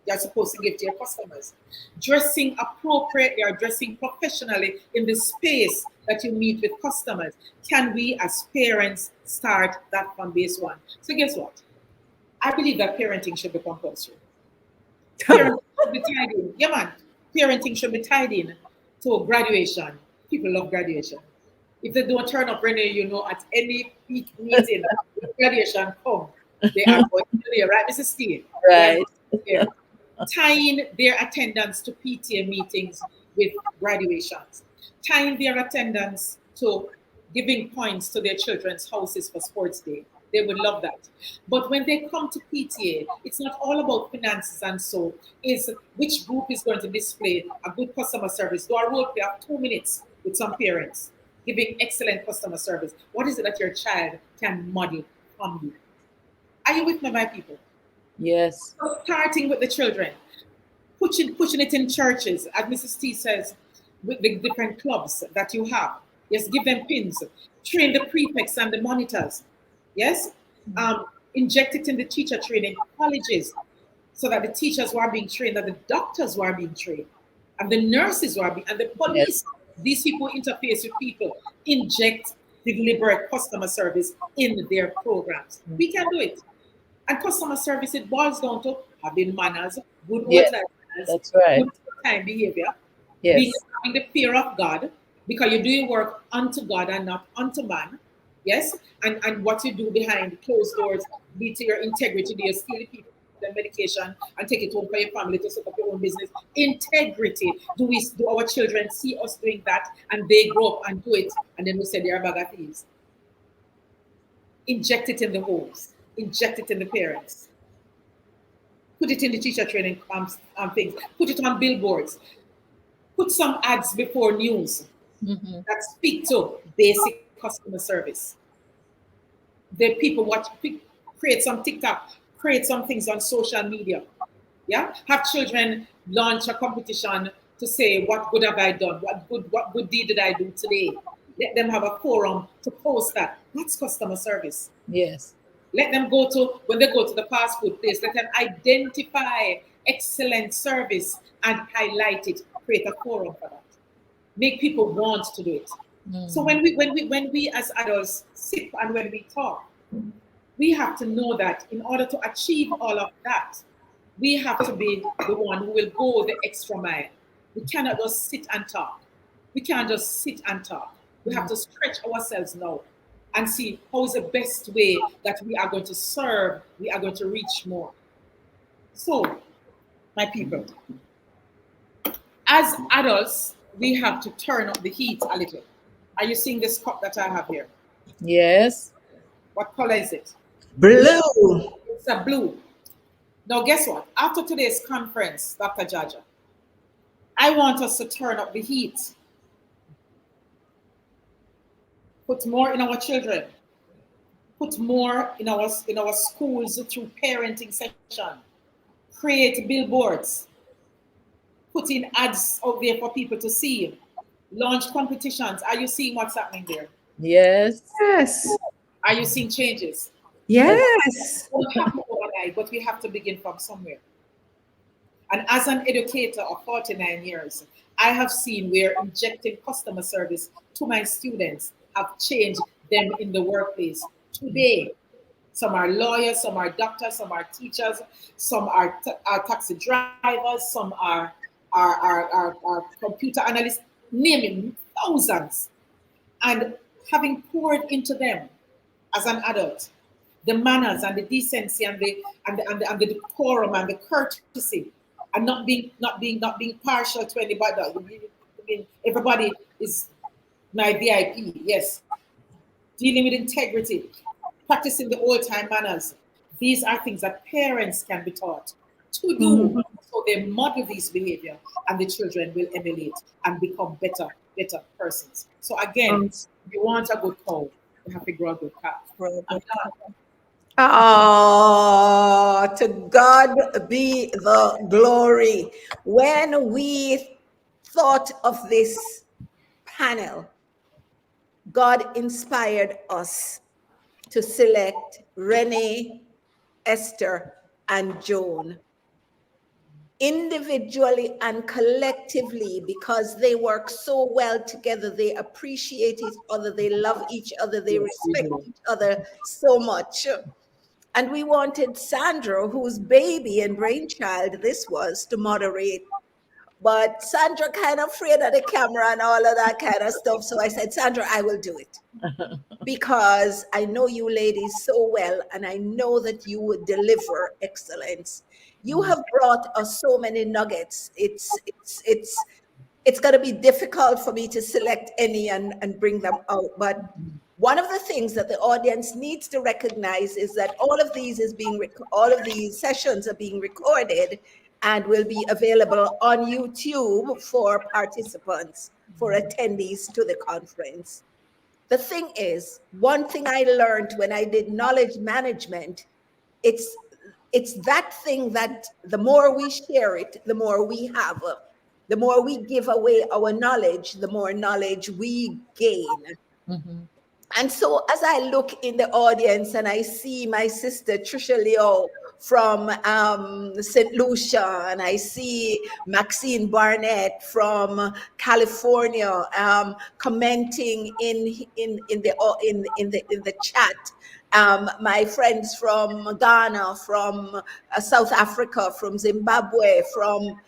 You're supposed to give to your customers. Dressing appropriately or dressing professionally in the space that you meet with customers. Can we as parents start that from base one? So guess what? I believe that parenting should be compulsory. Parenting should be tied in. Yeah, man. Parenting should be tied in to graduation. People love graduation. If they don't turn up, Renee, at any meeting, graduation come, they are going to there, right, Mrs. Steve? They are Right. going there. Tying their attendance to PTA meetings with graduations, tying their attendance to giving points to their children's houses for sports day. They would love that. But when they come to PTA, it's not all about finances, and so is which group is going to display a good customer service. Do a role play of 2 minutes with some parents, giving excellent customer service. What is it that your child can model from you? Are you with me, my people? Yes. Starting with the children, pushing it in churches, as Mrs. T says, with the different clubs that you have. Yes, give them pins. Train the prefects and the monitors. Yes, inject it in the teacher training colleges, so that the teachers who are being trained, that the doctors who are being trained, and the nurses who are being, and the police, these people who interface with people, inject deliberate customer service in their programs. We can do it. And customer service, it boils down to having manners, good old Yes. time manners, That's right. good time behavior, being Yes. having the fear of God, because you're doing work unto God and not unto man. Yes, and what you do behind closed doors, be to your integrity. Do you steal people the medication and take it home for your family to set up your own business? Integrity. Do our children see us doing that and they grow up and do it, and then we say they're a bag of thieves? Inject it in the homes, inject it in the parents. Put it in the teacher training things. Put it on billboards. Put some ads before news Mhm. that speak to basic customer service. The people watch, create some TikTok, create some things on social media. Yeah, have children launch a competition to say what good have I done, what good deed did I do today. Let them have a forum to post that. That's customer service. Yes. Let them go to, when they go to the fast food place, let them identify excellent service and highlight it. Create a forum for that. Make people want to do it. So Mm. when we as adults sit and when we talk, we have to know that in order to achieve all of that, we have to be the one who will go the extra mile. We cannot just sit and talk. We can't just sit and talk. We have to stretch ourselves now and see how is the best way that we are going to serve, we are going to reach more. So, my people, as adults, we have to turn up the heat a little. Are you seeing this cup that I have here? Yes. What color is it? Blue. It's a blue. Now, guess what? After today's conference, Dr. Jaja, I want us to turn up the heat, put more in our children, put more in our schools through parenting session, create billboards, put in ads out there for people to see, launch competitions. Are you seeing what's happening there? Yes. Yes. Are you seeing changes? Yes. Yes. It won't happen overnight, but we have to begin from somewhere. And as an educator of 49 years, I have seen where injecting customer service to my students have changed them in the workplace. Today, some are lawyers, some are doctors, some are teachers, some are taxi drivers, some are computer analysts, naming thousands. And having poured into them as an adult, the manners and the decency and the decorum and the courtesy, and not being partial to anybody. I mean, everybody is my VIP. Yes, dealing with integrity, practicing the old time manners. These are things that parents can be taught to do. Mhm. So they model these behavior, and the children will emulate and become better persons. So again, Um, if you want a good cow, you have to grow a good calf. I'm done. Oh, to God be the glory. When we thought of this panel, God inspired us to select Renee, Esther, and Joan individually and collectively because they work so well together. They appreciate each other, they love each other, they Yes, we respect do. each other so much. And we wanted Sandra, whose baby and brainchild this was, to moderate. But Sandra kind of afraid of the camera and all of that kind of stuff. So I said, Sandra, I will do it because I know you ladies so well, and I know that you would deliver excellence. You have brought us so many nuggets. It's going to be difficult for me to select any and bring them out. But one of the things that the audience needs to recognize is that all of these sessions are being recorded and will be available on YouTube for participants, for attendees to the conference. The thing is, one thing I learned when I did knowledge management, it's it's that thing that the more we share it, the more we have. The more we give away our knowledge, the more knowledge we gain. Mhm. And so as I look in the audience and I see my sister Trisha Leo from St. Lucia, and I see Maxine Barnett from California commenting in the chat. My friends from Ghana, from South Africa, from Zimbabwe, from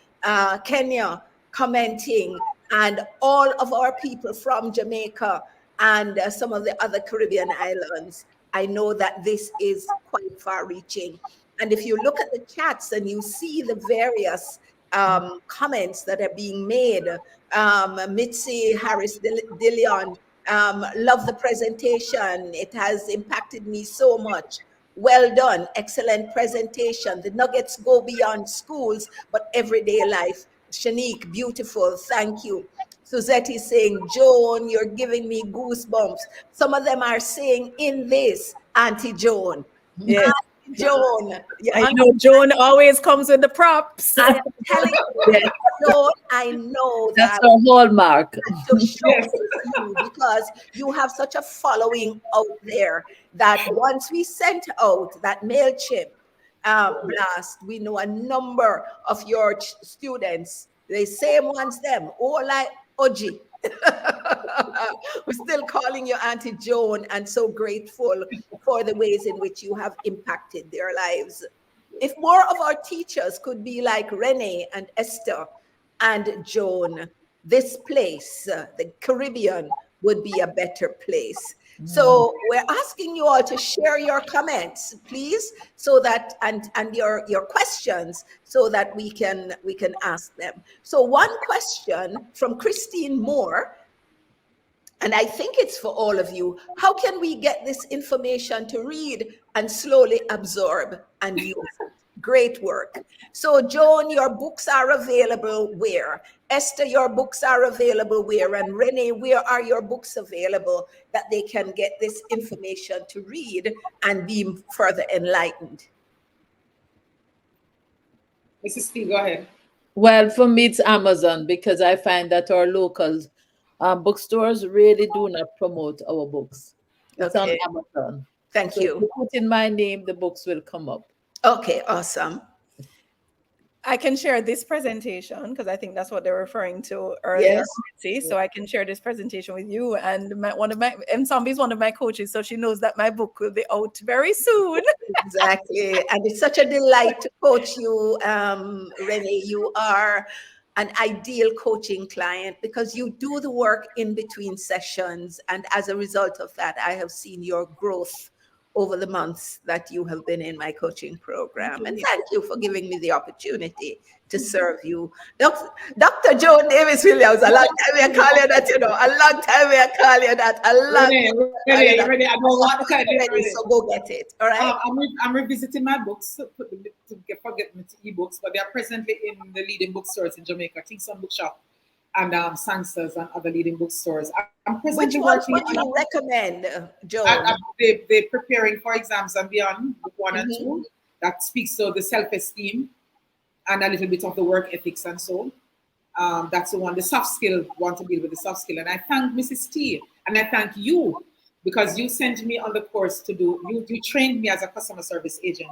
Kenya commenting, and all of our people from Jamaica and some of the other Caribbean islands. I know that this is quite far reaching. And if you look at the chats and you see the various comments that are being made, Mitzi Harris Dillion, love the presentation. It has impacted me so much. Well done. Excellent presentation. The nuggets go beyond schools, but everyday life. Shanique, beautiful. Thank you. Suzette is saying, Joan, you're giving me goosebumps. Some of them are saying in this, Auntie Joan. Yes. Auntie Joan. And you know, Joan always comes with the props. I am telling you, Joan, I know That's that our hallmark. to showcase you because you have such a following out there that once we sent out that MailChimp blast, we know a number of your students, the same ones them, all like Oji. We're still calling you Auntie Joan and so grateful for the ways in which you have impacted their lives. If more of our teachers could be like Renee and Esther and Joan, this place, the Caribbean, would be a better place. So we're asking you all to share your comments, please, so that and your questions, so that we can ask them. So one question from Christine Moore, and I think it's for all of you. How can we get this information to read and slowly absorb and use it? Great work. So Joan, your books are available where? Esther, your books are available where? And Renee, where are your books available that they can get this information to read and be further enlightened? Mrs. T, go ahead. Well, for me, it's Amazon because I find that our local bookstores really do not promote our books. It's Okay. on Amazon. Thank So you. if you put in my name, the books will come up. Okay, awesome. I can share this presentation because I think that's what they're referring to earlier. Yes. See, so I can share this presentation with you and one of my Zombie is one of my coaches, so she knows that my book will be out very soon. Exactly, and it's such a delight to coach you, Renee. You are an ideal coaching client because you do the work in between sessions, and as a result of that, I have seen your growth over the months that you have been in my coaching program. And thank you for giving me the opportunity to serve you. Dr. Joan Davis Williams, a long time we call you that, you know, a long time we call you that, a long Ready, I don't want to kind of ready. So go get it, all right? I'm revisiting my books to forget me to ebooks, but they are presently in the leading bookstores in Jamaica, Kingston Bookshop and Sansas and other leading bookstores. I'm presently Which one working would you recommend, Joan? they're preparing for exams and beyond, book 1 and 2, that speaks to the self-esteem and a little bit of the work ethics and so. That's the one, the soft skill, want to deal with the soft skill. And I thank Mrs. T and I thank you because you sent me on the course to do, you trained me as a customer service agent.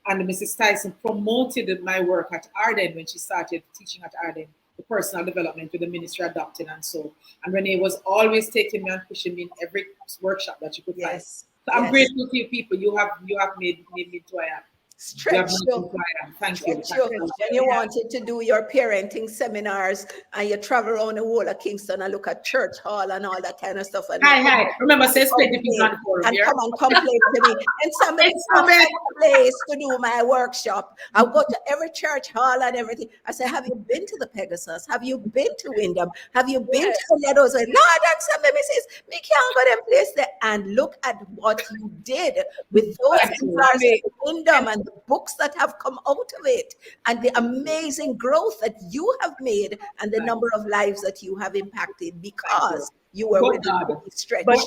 And Mrs. Tyson promoted my work at Arden when she started teaching at Arden, the personal development with the ministry adopted and so. And Renee was always taking me and pushing me in every workshop that you could find. Yes. So I'm grateful to you people. You have made me to I am. Stretch you. Thank you. When you wanted to do your parenting seminars and you travel around the whole of Kingston and look at church hall and all that kind of stuff. And Hi. Remember, say plenty people on the forum and here. come and complain to me. And somebody found a place to do my workshop. I go to every church hall and everything. I say, have you been to the Pegasus? Have you been to Wyndham? Have you been to the Meadows? Lord, accept me, says, me can't go to place there. And look at what you did with those seminars at Wyndham and the books that have come out of it and the amazing growth that you have made and the number of lives that you have impacted because you were willing to be stretched. But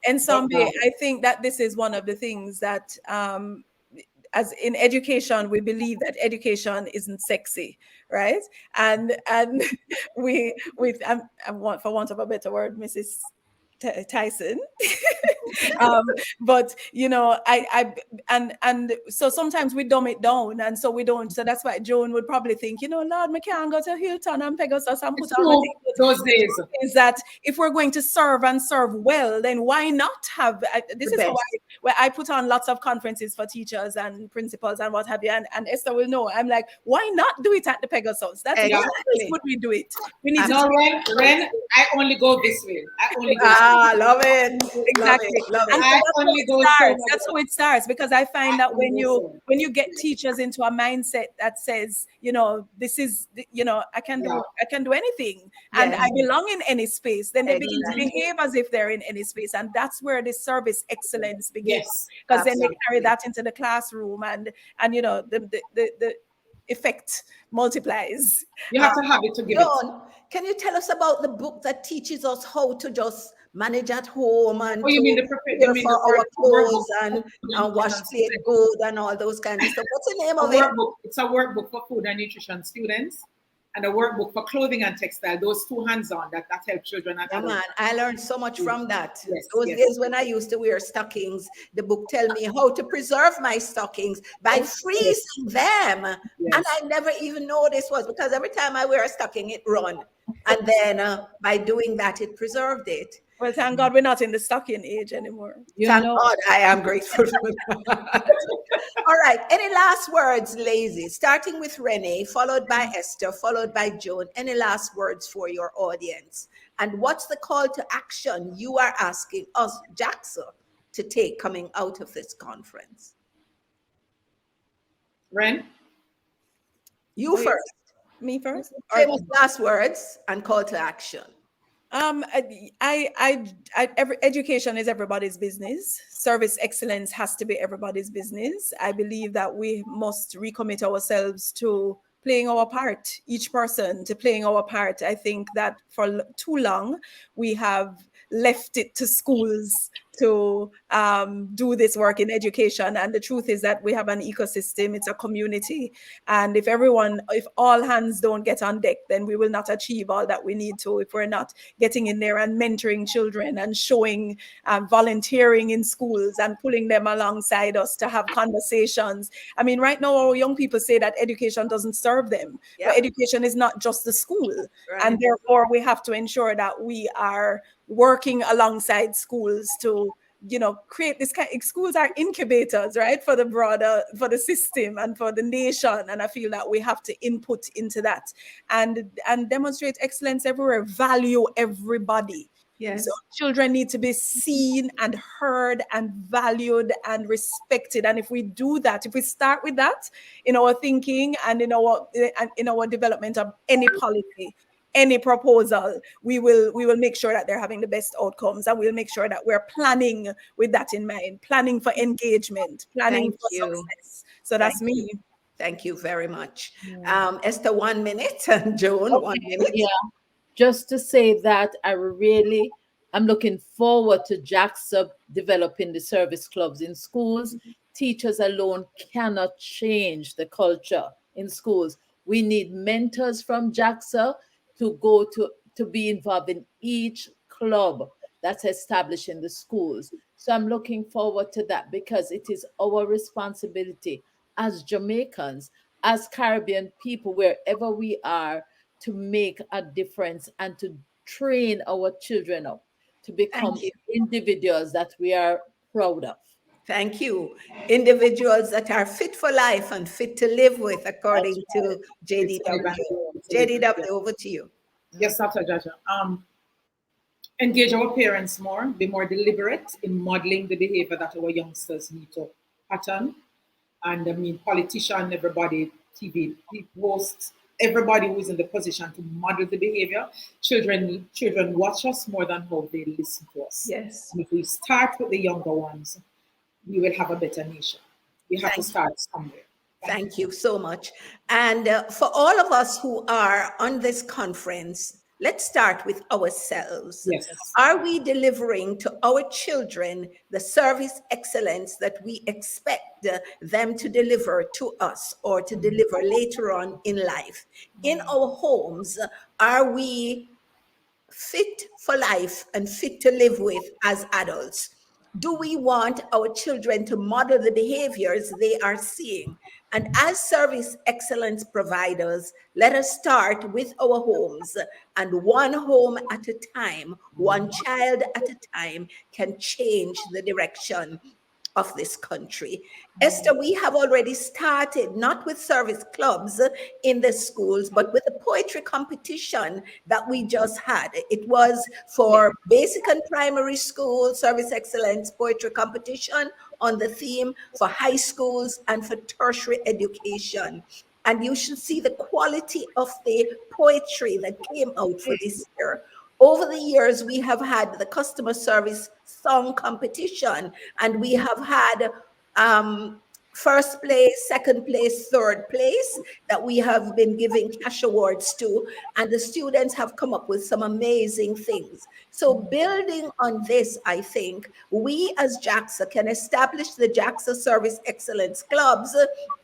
and Zombie, I think that this is one of the things that as in education, we believe that education isn't sexy, right? And we for want of a better word, Mrs. Tyson. But you know, and so sometimes we dumb it down, and so we don't. So that's why Joan would probably think, you know, Lord, me can't go to Hilton and Pegasus and put on those days. Is that if we're going to serve and serve well, then why not have? This is where I put on lots of conferences for teachers and principals and what have you. And Esther will know. I'm like, why not do it at the Pegasus? That's exactly would we do it. We need to. Ren, I only go this way. I only go. Ah, love it. Love Exactly. it. Love And it. so I that's how only it go so starts. much. That's how it starts, because I find I that only go so. when you get teachers into a mindset that says, this is, Yeah. I can do anything, and Yes, I belong in any space, then they begin to exactly. behave as if they're in any space, and that's where the service excellence begins, Yes. because then they carry Absolutely. that into the classroom, and the effect multiplies. You have to have it to give it. John, can you tell us about the book that teaches us how to just manage at home and Oh, you mean to the prepare? You care mean for the our workbook clothes for and, food and and wash nutrition plate students? good and all those kinds of stuff? What's the name A of it? workbook. It's a workbook for food and nutrition students, and a workbook for clothing and textile. Those two hands-on that help children and Yeah, adults. man, I learned so much from that. Yes, Those yes. days when I used to wear stockings, the book tell me how to preserve my stockings by freezing them. And Yes. I never even know this was because every time I wear a stocking, it run. And then by doing that, it preserved it. Well, thank God we're not in the stocking age anymore. You Thank know, God, I am grateful for that. All right. Any last words, Lazy? Starting with Renee, followed by Esther, followed by Joan. Any last words for your audience? And what's the call to action you are asking us, JAXA, to take coming out of this conference? Ren? You Oh, yes. first. Me first? Famous last words and call to action. Every education is everybody's business. Service excellence has to be everybody's business. I believe that we must recommit ourselves to playing our part, each person to playing our part. I think that for too long we have left it to schools to do this work in education. And the truth is that we have an ecosystem, it's a community. And if all hands don't get on deck, then we will not achieve all that we need to if we're not getting in there and mentoring children and showing volunteering in schools and pulling them alongside us to have conversations. I mean, right now, our young people say that education doesn't serve them, but Yep. education is not just the school. Right. And therefore, we have to ensure that we are working alongside schools to create this kind. Schools are incubators, right, for the system and for the nation, and I feel that we have to input into that and demonstrate excellence everywhere, value everybody. Yes. So children need to be seen and heard and valued and respected, and if we do that, if we start with that in our thinking and in our development of any policy, any proposal, we will make sure that they're having the best outcomes, and we'll make sure that we're planning with that in mind, planning for engagement, planning Thank for you. success. So that's Thank me. Thank you very much. Esther, 1 minute, and Joan, 1 minute. yeah, just to say that I'm looking forward to JAXA developing the service clubs in schools. Teachers alone cannot change the culture in schools. We need mentors from JAXA to be involved in each club that's established in the schools. So I'm looking forward to that because it is our responsibility as Jamaicans, as Caribbean people, wherever we are, to make a difference and to train our children up to become Thank you. individuals that we are proud of. Thank you. Individuals that are fit for life and fit to live with, according to It's JDW. Yes. JDW, over to you. Yes, Dr. Jaja. Engage our parents more, be more deliberate in modeling the behavior that our youngsters need to pattern. And I mean, politician, everybody, TV hosts, everybody who's in the position to model the behavior. Children watch us more than how they listen to us. Yes. And if we start with the younger ones, we will have a better nation. We have to start somewhere. Thank you so much. And for all of us who are on this conference, let's start with ourselves. Yes. Are we delivering to our children the service excellence that we expect them to deliver to us or to deliver later on in life? In our homes, are we fit for life and fit to live with as adults? Do we want our children to model the behaviors they are seeing? And as service excellence providers, let us start with our homes. And one home at a time, one child at a time can change the direction of this country. Esther, we have already started, not with service clubs in the schools, but with the poetry competition that we just had. It was for basic and primary school service excellence poetry competition on the theme for high schools and for tertiary education. And you should see the quality of the poetry that came out for this year. Over the years, we have had the customer service song competition, and we have had first place, second place, third place that we have been giving cash awards to, and the students have come up with some amazing things. So building on this, I think we as JAXA can establish the JAXA Service Excellence Clubs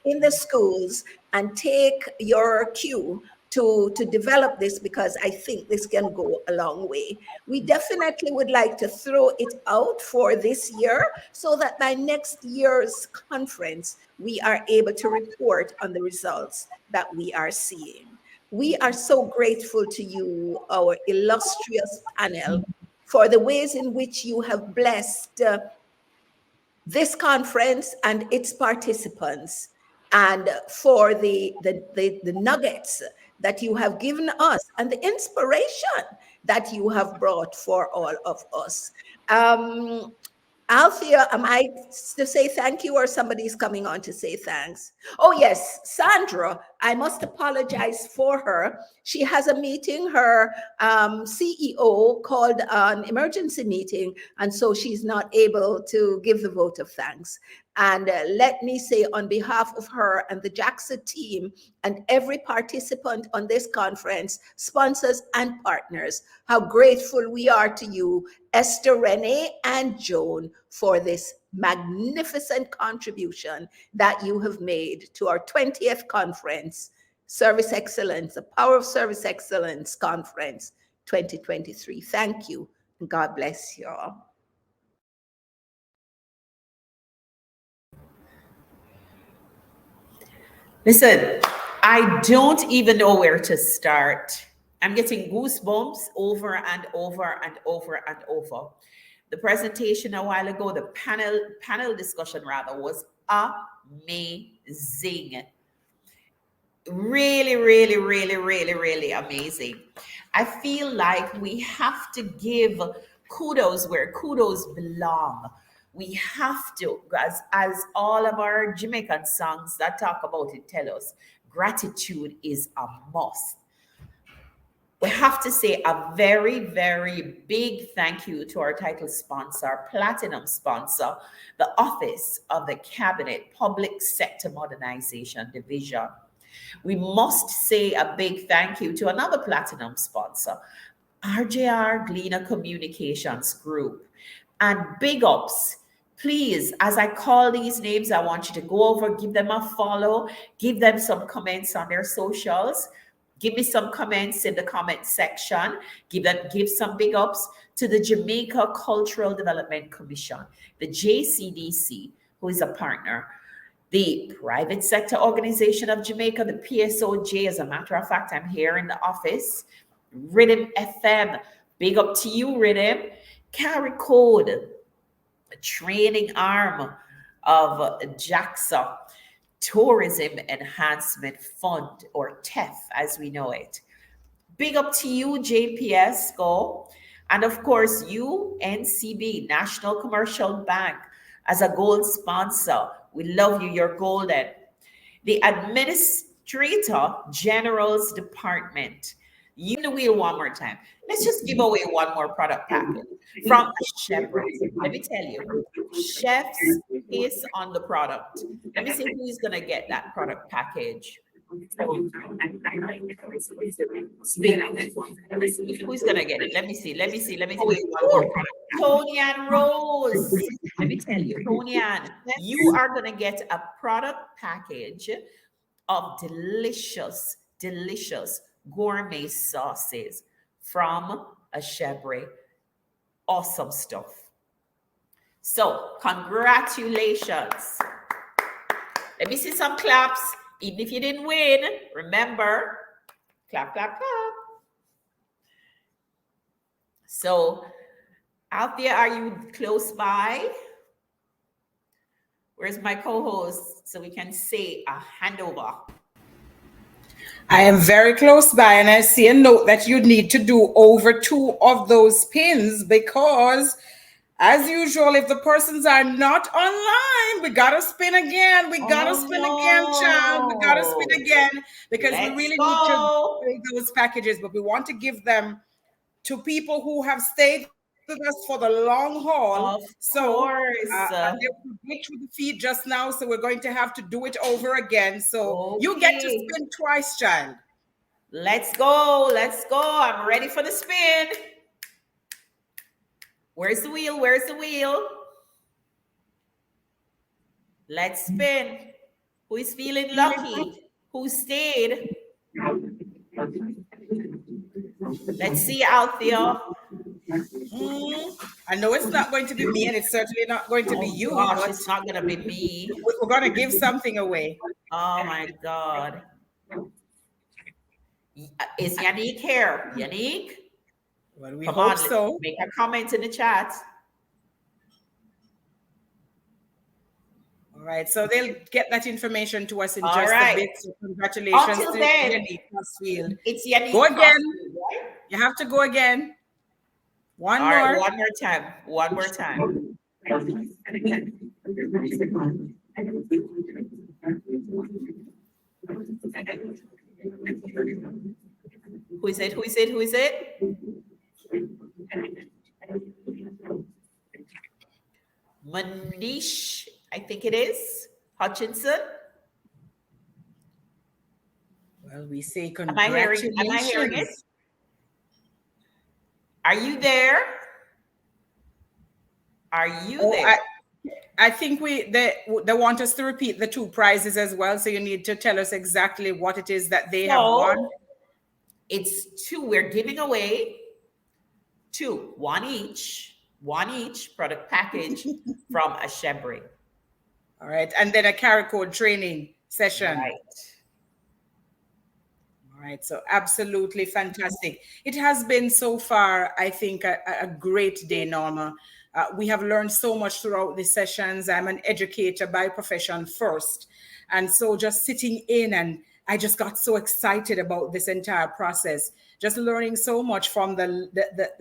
in the schools and take your cue to develop this, because I think this can go a long way. We definitely would like to throw it out for this year so that by next year's conference, we are able to report on the results that we are seeing. We are so grateful to you, our illustrious panel, for the ways in which you have blessed this conference and its participants, and for the nuggets that you have given us and the inspiration that you have brought for all of us. Althea, am I to say thank you, or somebody's coming on to say thanks? Oh, yes, Sandra, I must apologize for her. She has a meeting, her CEO called an emergency meeting, and so she's not able to give the vote of thanks. And let me say on behalf of her and the JAXA team and every participant on this conference, sponsors and partners, how grateful we are to you, Esther, Renee, and Joan, for this magnificent contribution that you have made to our 20th conference, Service Excellence, the Power of Service Excellence Conference 2023. Thank you, and God bless you all. Listen, I don't even know where to start. I'm getting goosebumps over and over and over and over. The presentation a while ago, the panel discussion rather, was amazing. Really, really, really, really, really amazing. I feel like we have to give kudos where kudos belong. We have to, as all of our Jamaican songs that talk about it tell us, gratitude is a must. We have to say a very, very big thank you to our title sponsor, platinum sponsor, the Office of the Cabinet Public Sector Modernization Division. We must say a big thank you to another platinum sponsor, RJR Gleaner Communications Group. And big ups, please, as I call these names, I want you to go over, give them a follow, give them some comments on their socials. Give me some comments in the comment section. Give some big ups to the Jamaica Cultural Development Commission, the JCDC, who is a partner. The Private Sector Organization of Jamaica, the PSOJ, as a matter of fact, I'm here in the office. Rhythm FM, big up to you, Rhythm. Carry Code, a training arm of JAXA, Tourism Enhancement Fund, or TEF as we know it. Big up to you, JPS Go. And of course, you, NCB, National Commercial Bank, as a gold sponsor. We love you, you're golden. The Administrator General's Department. You know, we one more time. Let's just give away one more product package from Shepherd. Let me tell you, chefs is on the product. Let me see who's gonna get that product package. Who's gonna get it? Let me see. One more product. Tony and Rose. Let me tell you, Tony Ann, you are gonna get a product package of delicious, delicious gourmet sauces from Ashebri. Awesome stuff. So, congratulations. Let me see some claps. Even if you didn't win, remember, clap, clap, clap. So, out there, are you close by? Where's my co-host so we can say a handover? I am very close by, and I see a note that you need to do over 2 of those pins because, as usual, if the persons are not online, we gotta spin again. We gotta Oh spin again, child. We gotta spin no. again because we Let's really need to go. build those packages, but we want to give them to people who have stayed with us for the long haul. Of So course. there was a glitch with the feed just now, so we're going to have to do it over again. So you get to Okay. spin twice, child. Let's go. Let's go. I'm ready for the spin. Where's the wheel? Where's the wheel? Let's spin. Who is feeling lucky? Who stayed? Let's see out there. I know it's not going to be me, and it's certainly not going to be Oh you, gosh, but it's not gonna be me. we're going to give something away. Oh my God. Is Yannick here? Yannick? Well, we Come hope on, so. make a comment in the chat. All right, so they'll get that information to us in All just right. a bit. So congratulations Until to then, Yannick Crossfield. it's Yannick Go again. Crossfield, right? You have to go again. One All right, more. one more time. One more time. Who is it? Who is it? Who is it? Manish, I think it is. Hutchinson. Well, we say Am I hearing congratulations. it? Are you there? Are you there? I think they want us to repeat the 2 prizes as well. So you need to tell us exactly what it is that they have won. It's 2. We're giving away 2, one each product package from Ashebri. All right. And then a carry code training session. Right. All right. So absolutely fantastic. It has been so far, I think, a great day, Norma. We have learned so much throughout the sessions. I'm an educator by profession first. And so just sitting in, and I just got so excited about this entire process, just learning so much from the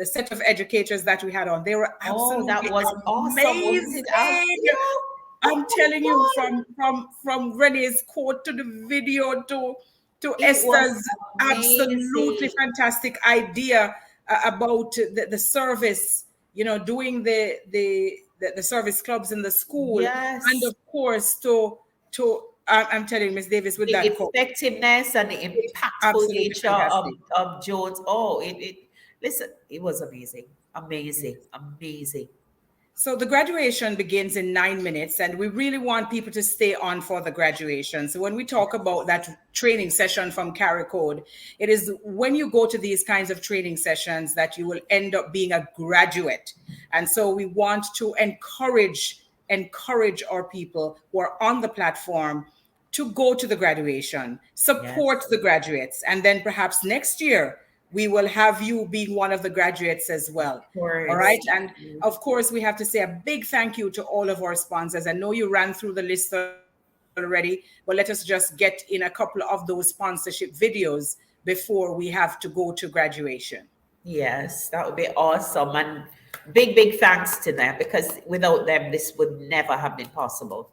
set of educators that we had on. They were absolutely that was amazing. awesome. I'm telling you, from Renee's quote to the video to Esther's absolutely fantastic idea about the service, doing the service clubs in the school. Yes. And of course to I'm telling Miss Davis with the that quote. effectiveness and the impactful nature of Jones. Listen, it was amazing. So the graduation begins in 9 minutes, and we really want people to stay on for the graduation. So when we talk about that training session from Carry Code, it is when you go to these kinds of training sessions that you will end up being a graduate. And so we want to encourage our people who are on the platform to go to the graduation, support the graduates, and then perhaps next year we will have you being one of the graduates as well. All right. And of course, we have to say a big thank you to all of our sponsors. I know you ran through the list already, but let us just get in a couple of those sponsorship videos before we have to go to graduation. Yes, that would be awesome. And big thanks to them, because without them, this would never have been possible.